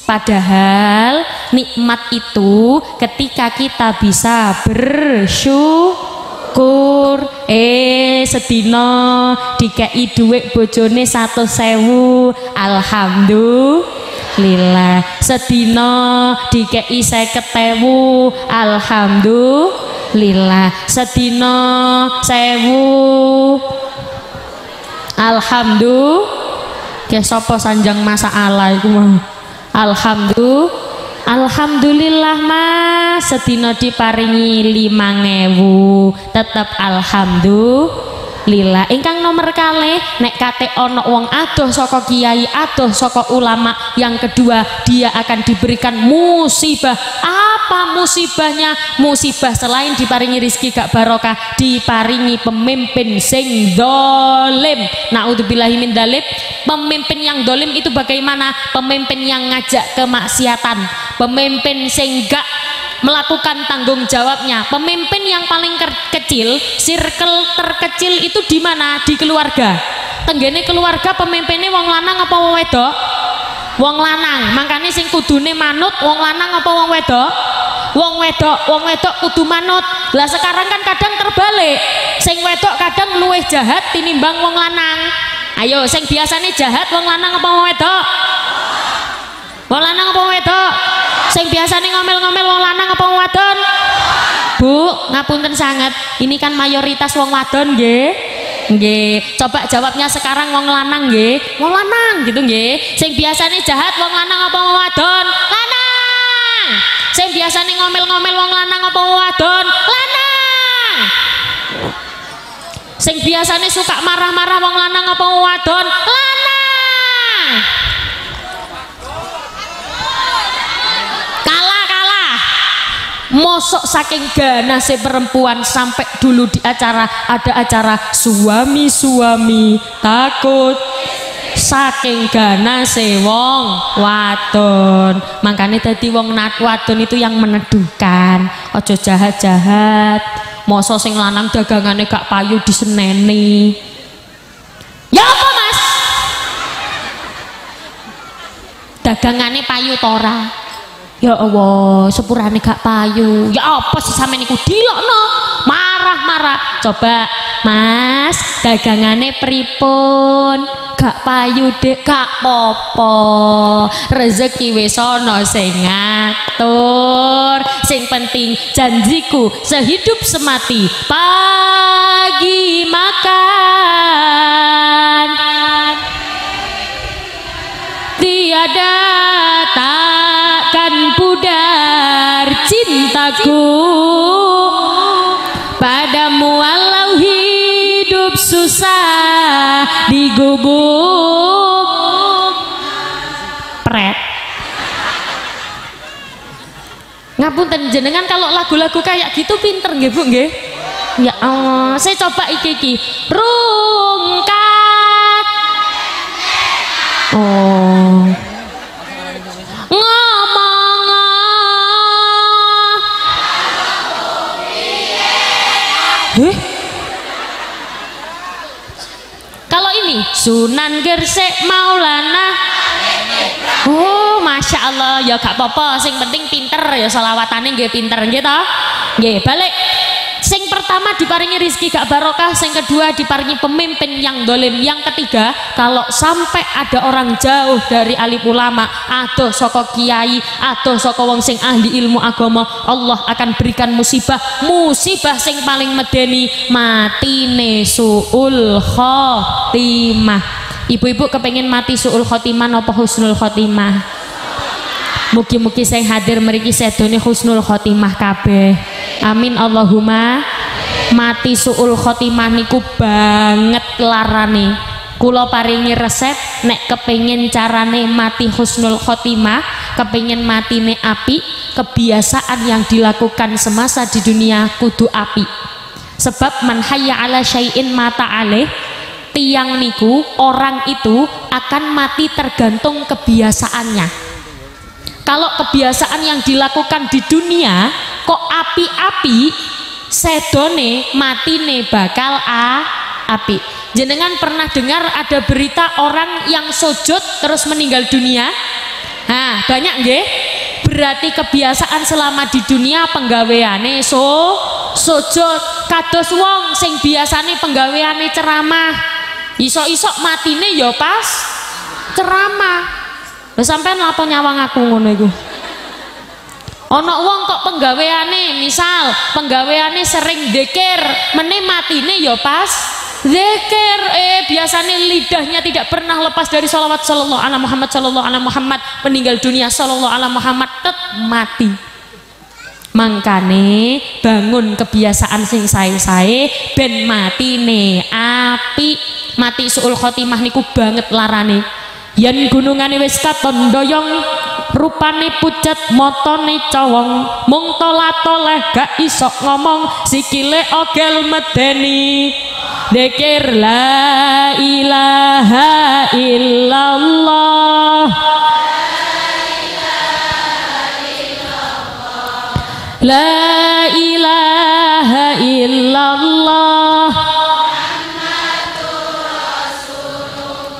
Padahal nikmat itu ketika kita bisa bersyukur. Sedina dikei dhuwit bojone 100.000, alhamdulillah. Sedina dikei 50.000, alhamdulillah. Sedina 1.000, alhamdulillah. Ke sapa sanjang masalah iku mah. Alhamdulillah mas, sedina diparingi 5.000, tetap alhamdulillah. Ingkang nomor kalih, nek kate ono wong adoh saka kiai, adoh saka ulama, yang kedua dia akan diberikan musibah. Apa musibahnya? Musibah selain diparingi rizki gak barokah, diparingi pemimpin sing dolim. Naudzubillahi min dzalik. Pemimpin yang dolim itu bagaimana? Pemimpin yang ngajak kemaksiatan, pemimpin sing gak melakukan tanggung jawabnya, pemimpin yang paling kecil, circle terkecil itu di mana? Di keluarga. Tenggene keluarga pemimpinnya wong lanang apa wong wedok? Wong lanang. Makanya sing kudune manut wong lanang apa wong wedok? Wong wedok kudu manut. Lah sekarang kan kadang terbalik, sing wedok kadang luwih jahat tinimbang wong lanang. Ayo, sing biasanya jahat wong lanang apa wong wedok? Wong lanang apa wong wedok? Sing biasanya ngomel-ngomel wong lanang apa wong wadon? Bu, ngapunten sangat, ini kan mayoritas wong wadon nggih. Nggih, coba jawabnya sekarang wong lanang nggih. Wong lanang gitu nggih. Sing biasanya jahat wong lanang apa wong wadon? Lanang. Sing biasanya ngomel-ngomel wong lanang apa wong wadon? Lanang. Sing biasanya suka marah-marah wong lanang apa wong wadon? Lanang. Mosok saking ganase perempuan sampai dulu di acara, ada acara suami-suami takut saking ganase wong wadon. Makanya tadi wong wadon itu yang meneduhkan, ojo jahat-jahat. Mosok sing lanang dagangane gak payu diseneni. Ya apa mas? Dagangane payu tora? Ya Allah, sepurane gak payu. Ya apa sih sampeyan niku dilokno? Marah-marah. Coba, Mas, dagangane pripun? Gak payu, Dek, gak popo. Rezeki wis ana sing ngatur. Sing penting janjiku sehidup semati. Pagi makan. Tiada takkan pudar cintaku padamu, walau hidup susah digubuk pret. Ngapunten jenengan, kalau lagu-lagu kayak gitu pinter nggih Bu nggih? Ya Allah, saya coba iki rungkat. Oh, ngomong kalau ini Sunan Gresik Maulana. Oh, Masya Allah, ya gak apa-apa, sing penting pinter ya, selawatane nggih pinter nggih to. Nggih, balik. Sing pertama diparingi rizki gak barokah, sing kedua diparingi pemimpin yang dolim, yang ketiga kalau sampai ada orang jauh dari alim ulama, adoh saka kiai, adoh saka wong sing ahli ilmu agama, Allah akan berikan musibah sing paling medeni, matine suul khotimah. Ibu-ibu kepengen mati suul khotimah napa husnul khotimah? Mugi-mugi sing hadir mriki sedone husnul khotimah kabeh. Amin Allahumma. Mati suul khotimah niku banget larane. Kula paringi resep nek kepengin carane mati husnul khotimah, kepengin matine api, kebiasaan yang dilakukan semasa di dunia kudu api. Sebab man hayya ala syai'in mata alaih, tiang niku, orang itu akan mati tergantung kebiasaannya. Kalau kebiasaan yang dilakukan di dunia kok api-api, sedone matine bakal api. Jenengan pernah dengar ada berita orang yang sujud terus meninggal dunia? Nah, banyak nggih? Berarti kebiasaan selama di dunia penggaweane sujud. Kados wong sing biasane penggaweane ceramah, isok-isok matine ya pas ceramah. Lha sampean lapo nyawang aku ngono iku? Ana wong kok penggaweane, misal penggaweane sering dzikir, meneh matine ya pas dzikir. Biasanya lidahnya tidak pernah lepas dari sholawat sallallahu ala Muhammad, sallallahu ala Muhammad, meninggal dunia sallallahu ala Muhammad, tet mati. Mangkane bangun kebiasaan sing sae-sae ben matine api. Mati suul khotimah niku banget larane. Yen gunungane wis katon doyong, rupane pucet motone cowong, mung tolat-toleh gak iso ngomong, sikile ogel medeni. Dzikir la ilaha illallah, la ilaha illallah,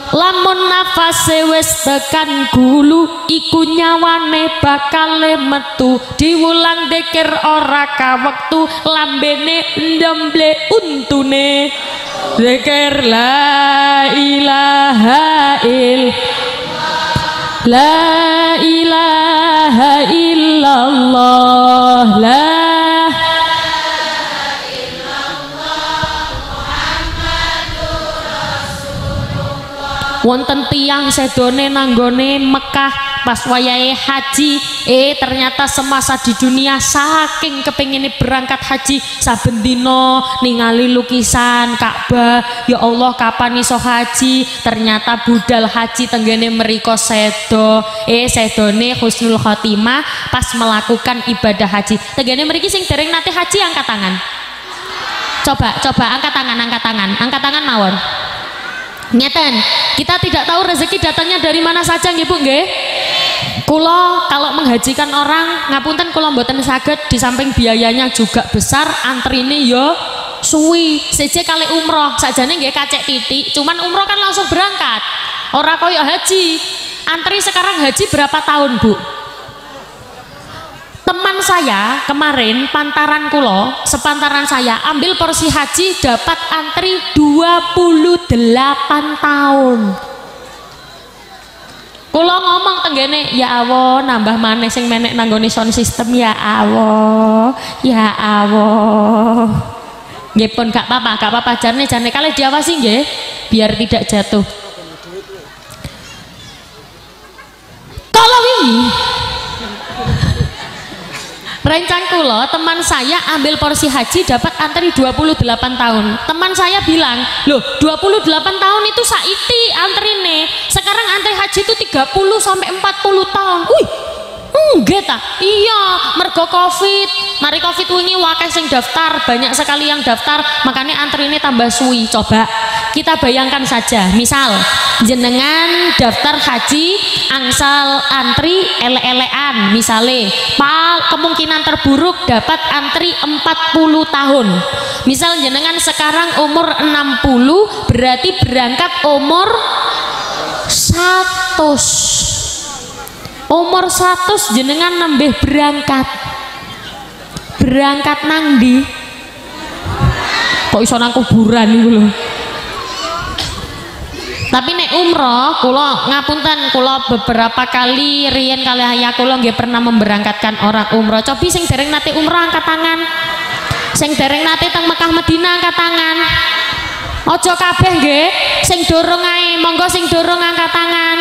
lamun nafase wis tekan gulu, iku nyawane bakal metu. Diwulang dzikir ora kawektu, lambene ndemble untune. Dzikir la ilaha illallah, la ilaha illallah, la wonten tiyang sedone nanggone Mekah pas wayahe haji, ternyata semasa di dunia saking kepengine berangkat haji, saben dina ningali lukisan Ka'bah, ya Allah kapan iso haji, ternyata budal haji tenggene mriko sedo, sedone husnul khotimah pas melakukan ibadah haji. Tenggene mriki sing dereng nate haji angkat tangan. Coba angkat tangan mawon. Ngeten, kita tidak tahu rezeki datangnya dari mana saja nggih Bu nggih. Kula kalau menghajikan orang, ngapunten kula mboten saged, di samping biayanya juga besar, antrine yo suwi. Seje kali umroh, sajane nggih kacek titik, cuman umroh kan langsung berangkat. Ora koyo haji. Antri sekarang haji berapa tahun, Bu? Teman saya kemarin pantaran kulo, sepantaran saya ambil porsi haji dapat antri 28 tahun. Kulo ngomong tenggene, ya Allah nambah maneh sing menek nanggone sound system, ya Allah, ya Allah. Nggih pun gak apa-apa jane kalih diawasi nggih biar tidak jatuh. Kalau ini rencang kulo, teman saya ambil porsi haji dapat antri 28 tahun. Teman saya bilang, loh 28 tahun itu saiki antrine, sekarang antri haji itu 30 sampai 40 tahun. Wih, enggak ta? Iya, mergo covid. Mari covid wingi wakeh sing daftar, banyak sekali yang daftar, makanya antrine tambah suwi. Coba kita bayangkan saja, misal jenengan daftar haji angsal antri ele-elean, misale kemungkinan terburuk dapat antri 40 tahun. Misal jenengan sekarang umur 60, berarti berangkat umur 100. Umur 100 jenengan nambah berangkat nang ndi? Kok iso nang kuburan iku lho. Tapi nek umroh, kula ngapunten, kula beberapa kali riyen kali ayah kula nggih pernah memberangkatkan orang umroh. Cobi sing dereng nate umroh angkat tangan. Sing dereng nate teng Mekah Madinah angkat tangan. Aja kabeh nggih, sing durung ae, monggo sing durung angkat tangan.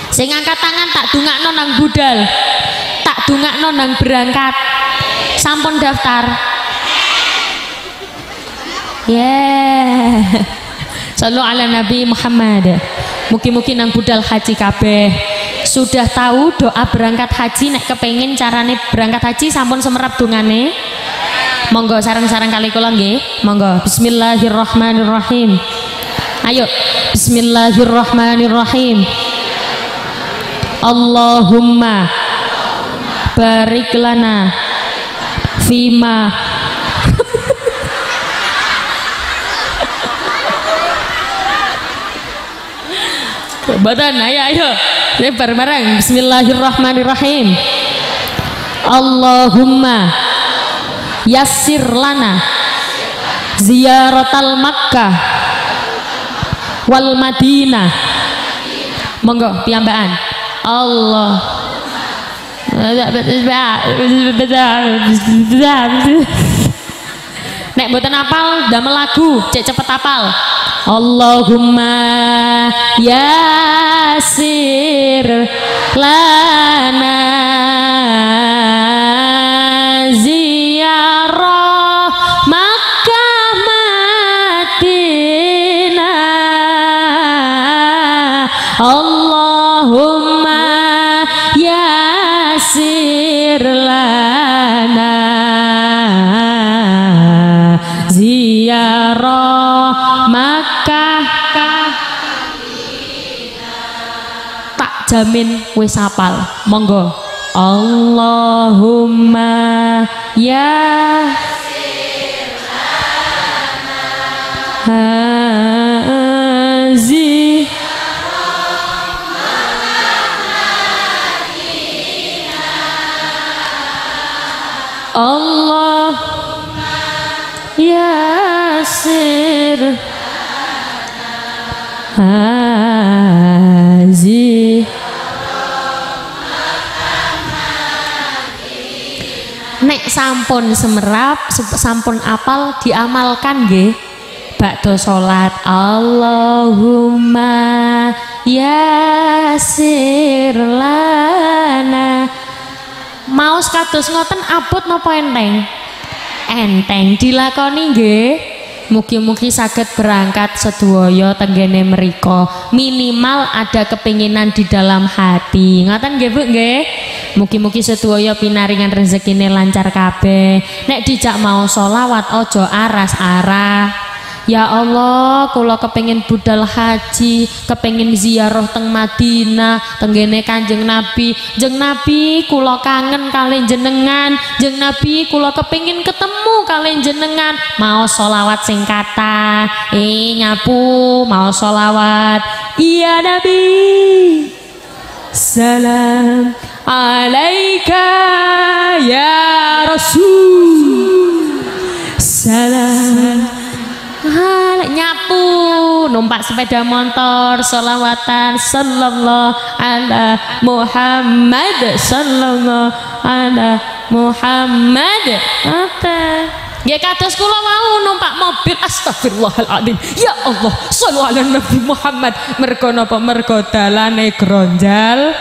Sing angkat tangan tak dungakno nang budal. Tak dungakno nang berangkat. Sampun daftar. Yeah. Sallu ala Nabi Muhammad. Mugi-mugi nang budal haji kabeh sudah tahu doa berangkat haji, nek kepengin carane berangkat haji sampun semerap dungane. Monggo sareng-sareng kali kula nggih. Monggo bismillahirrahmanirrahim. Ayo bismillahirrahmanirrahim. Allahumma barik lana fima Badan, ayo bareng-bareng. Bismillahirrahmanirrahim. Allahumma yassir lana ziyaratal Makkah wal Madinah. Monggo piyambakan. Allah. Nek mboten apal damel lagu, cek cepet apal. Allahumma yassir lana ziyarah Makkah Madinah. Allahumma yassir lana ziyarah Makkah. Tak jamin wis hafal. Monggo. Allahumma yassir lana ziyarah Allahumma yassir hazi. Nek sampun semerap, sampun apal diamalkan nggih. Bakda salat Allahumma yassir lana. Maos kados ngoten abot napa enteng? Enteng dilakoni nggih. Mugi-mugi saged berangkat sedaya tenggene mriko. Minimal ada kepinginan di dalam hati. Ngoten nggih Bu nggih. Mugi-mugi sedaya pinaringan rezekine lancar kabeh. Nek dijak mau sholawat ojo aras-arah. Ya Allah, kula kepengin budal haji, kepengin ziarah teng Madinah, tenggene Kanjeng Nabi. Jeng Nabi, kula kangen kalian jenengan. Jeng Nabi, kula kepengin ketemu kalian jenengan. Mau sholawat sing kata, nyapu, mau sholawat. Iya Nabi, salam alaika ya Rasul, salam. Nyapu, numpak sepeda motor, sholawatan, sallallahu ala Muhammad, sallallahu ala Muhammad. Ya kados kula mau numpak mobil, astagfirullahaladzim. Ya Allah, shollu ala Nabi Muhammad. Mergo napa? Mergo dalane gronjal.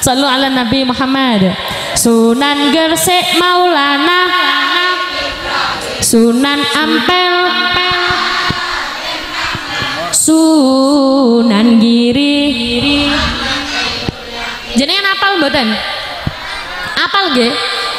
Shollu ala Nabi Muhammad. Sunan Gresik Maulana, Sunan Ampel, Sunan Giri. Jenengan apal mboten? Apal nggih?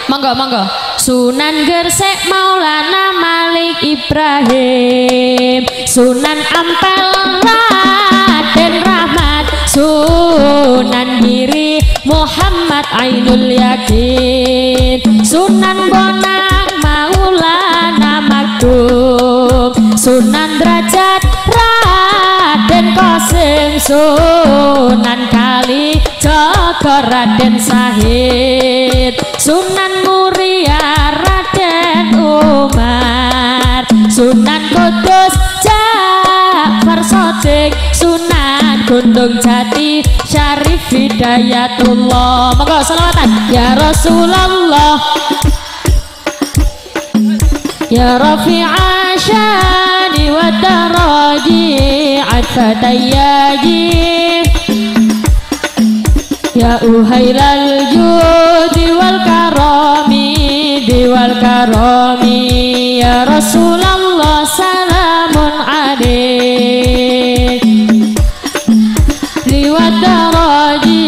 Monggo monggo. Sunan Gresik Maulana Malik Ibrahim, Sunan Ampel Raden Rahmat, Sunan Giri Muhammad Ainul Yakin, Sunan Bonang Maulana Maktum, Sunan Derajat Raden Qasim, Sunan Kali Joko Raden Sahid, Sunan Muria Raden Umar, Sunan Kudus Ja'far Sodik, Sunan Gunung Jati Syarif Hidayatullah. Monggo selawatan. Ya Rasulullah, ya Rafi'a syani wa daraji atfatayaji, ya uhailal judi wal karami diwal karami, ya Rasulullah salamun alaik, liwat daraji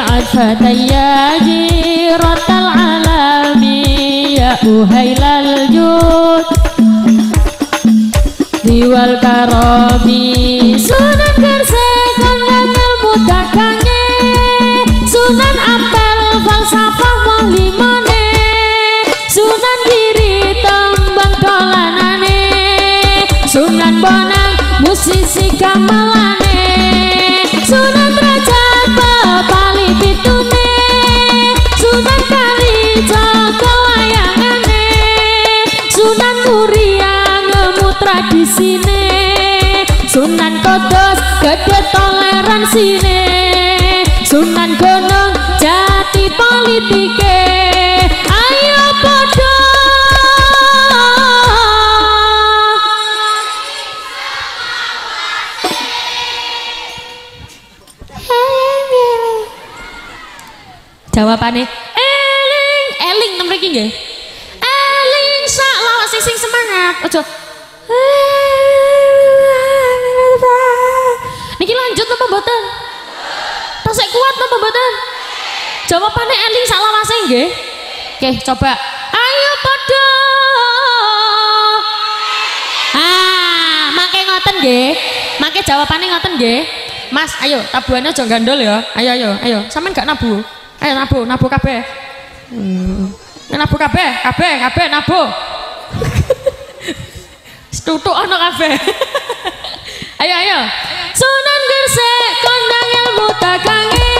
atfatayaji rotal alami, ya uhailal jud diwal karomi Sunan Gresik kondang ilmu dagange Sunan Ampel falsafah wanglimane Sunan Giri tembang dolanane Sunan Bonang musisi gamelane Sunan Derajat bebali pitune Sunan Kalijaga wayangane Sunan Muria ngemu tradisine Sunan Kudus gede toleransine Sunan Gunung Jati politike ayo podo jawabane eling eling nomor iki nggih eling sak lawase sing semangat ojo niki lanjut napa mboten tasik kuat napa mboten jawabane eling sak lawase nggih oke coba ayo padha mangke ngoten nggih mangke jawabane ngoten nggih Mas ayo tabuhannya aja gandol ya ayo sampean gak nabu ayo nabu kabeh nabu kabeh nabu tutuk ana kabeh ayo Sunan Gresik kondang ilmu dagange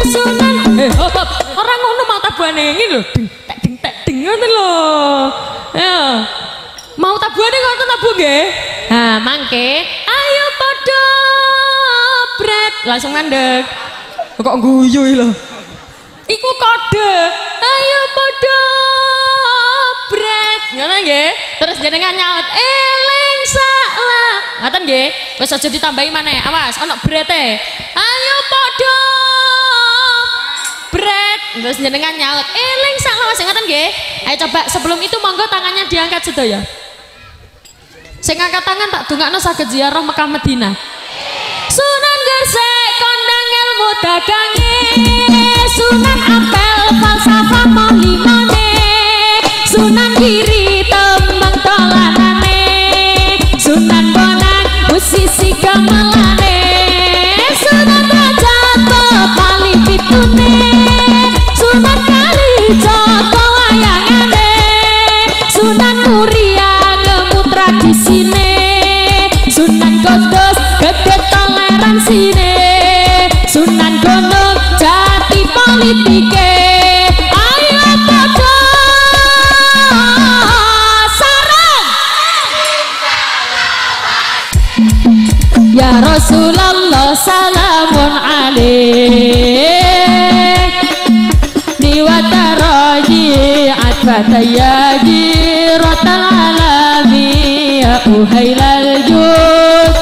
Sunan hop orang ngono mau tabuhane ngene lho ding ngoten lho ya mau tabuhane ngoten tabu nggih mangke ayo padha bret langsung mandeg kok guyu lho iku kode ayo padha bret ngono nggih terus jenengan nyaut eling saklah ngoten nggih wis aja ditambahi maneh awas ana brete ayo padha bret terus jenengan nyaut eling saklah wis ngoten nggih ayo coba sebelum itu monggo tangannya diangkat sedaya sing angkat tangan tak dongakno saged ziarah Mekah Madinah Sunan Gresik kondang ilmu dagange Sunan Ampel falsafah maulimane Sunan Giri tembang dolanane Sunan Bonang musisi gamelane Sunan Derajat bebali pitune Sunan Kalijaga wayangane Sunan Muria ngemu tradisine Sunan Kudus gede toleransine Sunan Gunung Jati politike ayo padha sareng ya Rasulullah salamun alaik niwataraji atfatayaji rotal alami ya uhailal jud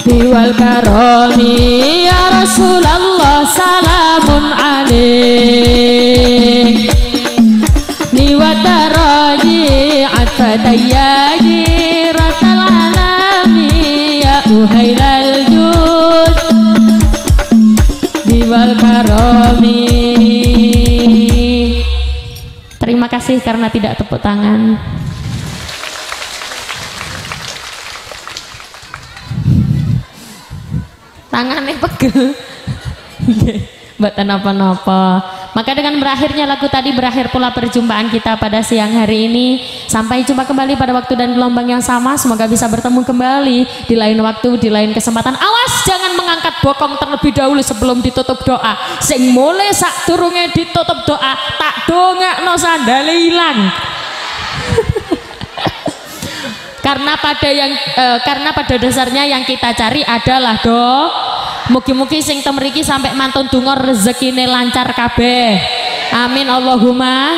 diwal karomi ya Rasulullah salamun alaik niwataraji atfatayaji rotal alami ya uhailal jud diwal karomi. Terima kasih karena tidak tepuk tangan. Tangannya pegel mboten napa-napa. Maka dengan berakhirnya lagu tadi berakhir pula perjumpaan kita pada siang hari ini. Sampai jumpa kembali pada waktu dan gelombang yang sama. Semoga bisa bertemu kembali di lain waktu, di lain kesempatan. Awas jangan mengangkat bokong terlebih dahulu sebelum ditutup doa. Sing mulai sak durunge ditutup doa tak dongakno sandale ilang. Karena pada dasarnya yang kita cari adalah mugi-mugi sing temriki sampai mantun donga rezekine lancar kabeh. Amin Allahumma.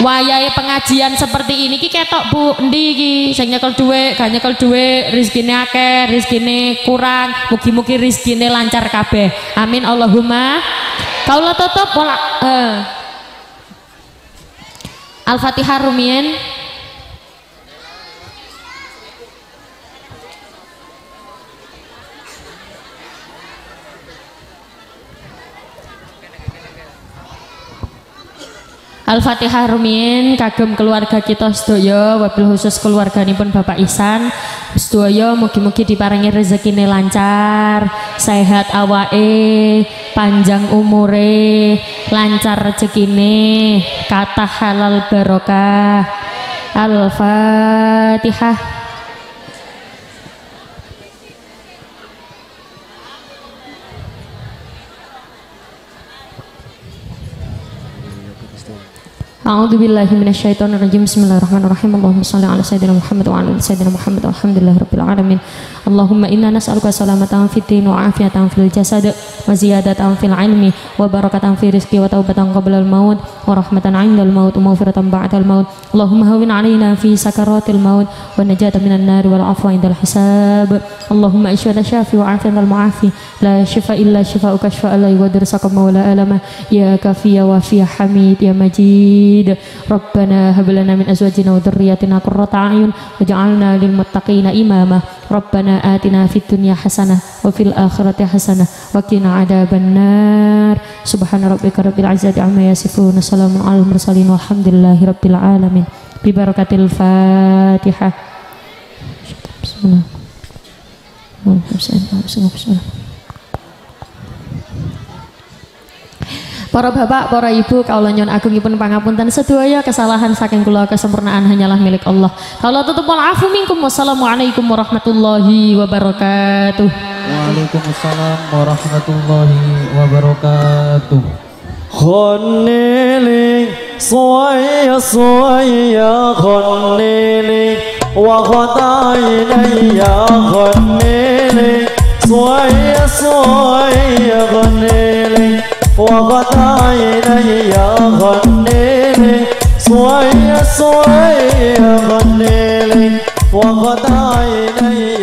Wayahe pengajian seperti ini ki ketok Bu endi iki sing nyekel dhuwit, gak nyekel dhuwit, rezekine akeh, rezekine kurang. Mugi-mugi rezekine lancar kabeh. Amin Allahumma. Kaula tutup Al-Fatihah rumiyin. Al-Fatihah rumiyin kagem keluarga kita sedaya, wabil khusus keluarganipun Bapak Ihsan sedaya mugi-mugi diparingi rezekine lancar, sehat awake, panjang umure, lancar rezekine, kathah halal barokah. Al-Fatihah. A'udzu billahi minasyaitonir rajim. Bismillahirrahmanirrahim. Allahumma shalli ala sayyidina Muhammad wa ala ali sayyidina Muhammad. Alhamdulillahirabbil alamin. Allahumma inna nas'aluka salamatan fid din wa afiyatan fil jasad wa ziyadatan fil ilmi wa barakatan fi rizqi wa taubatan qabla al maut wa rahmatan 'indal maut wa maghfiratan ba'dal maut. Allahumma hawwin 'alaina fi sakaratil maut wa najatan minan nar wal 'afwa 'indal hisab. Allahumma ishfina syafi wa afiyatal mu'afi la shifa illa shifauka shifaa la yughadiru saqama wa la alama ya kafiya wa fi hamid ya majid. Rabbana hab lana min azwajina wa dhurriyyatina qurrata a'yun waj'alna lil muttaqina imama. Rabbana atina fid dunya hasanah wa fil akhirati hasanah wa qina adzabannar. Subhana rabbika rabbil izzati amma yasifun. Salamun alal mursalin walhamdulillahi rabbil alamin. Bi barakatil Fatihah. Bismillah. Para bapak, para ibu, kaula nyuwun agungipun pangapunten sedaya kesalahan saking kula, kesempurnaan hanyalah milik Allah. Kaula tutup afu minkum. Wassalamualaikum warahmatullahi wabarakatuh. Waalaikumsalam warahmatullahi wabarakatuh. Khannili soya soya khannili wa khatainaya khannili soya soya khannili وغدا إلي غنيلي صوي صوي غنيلي وغدا إلي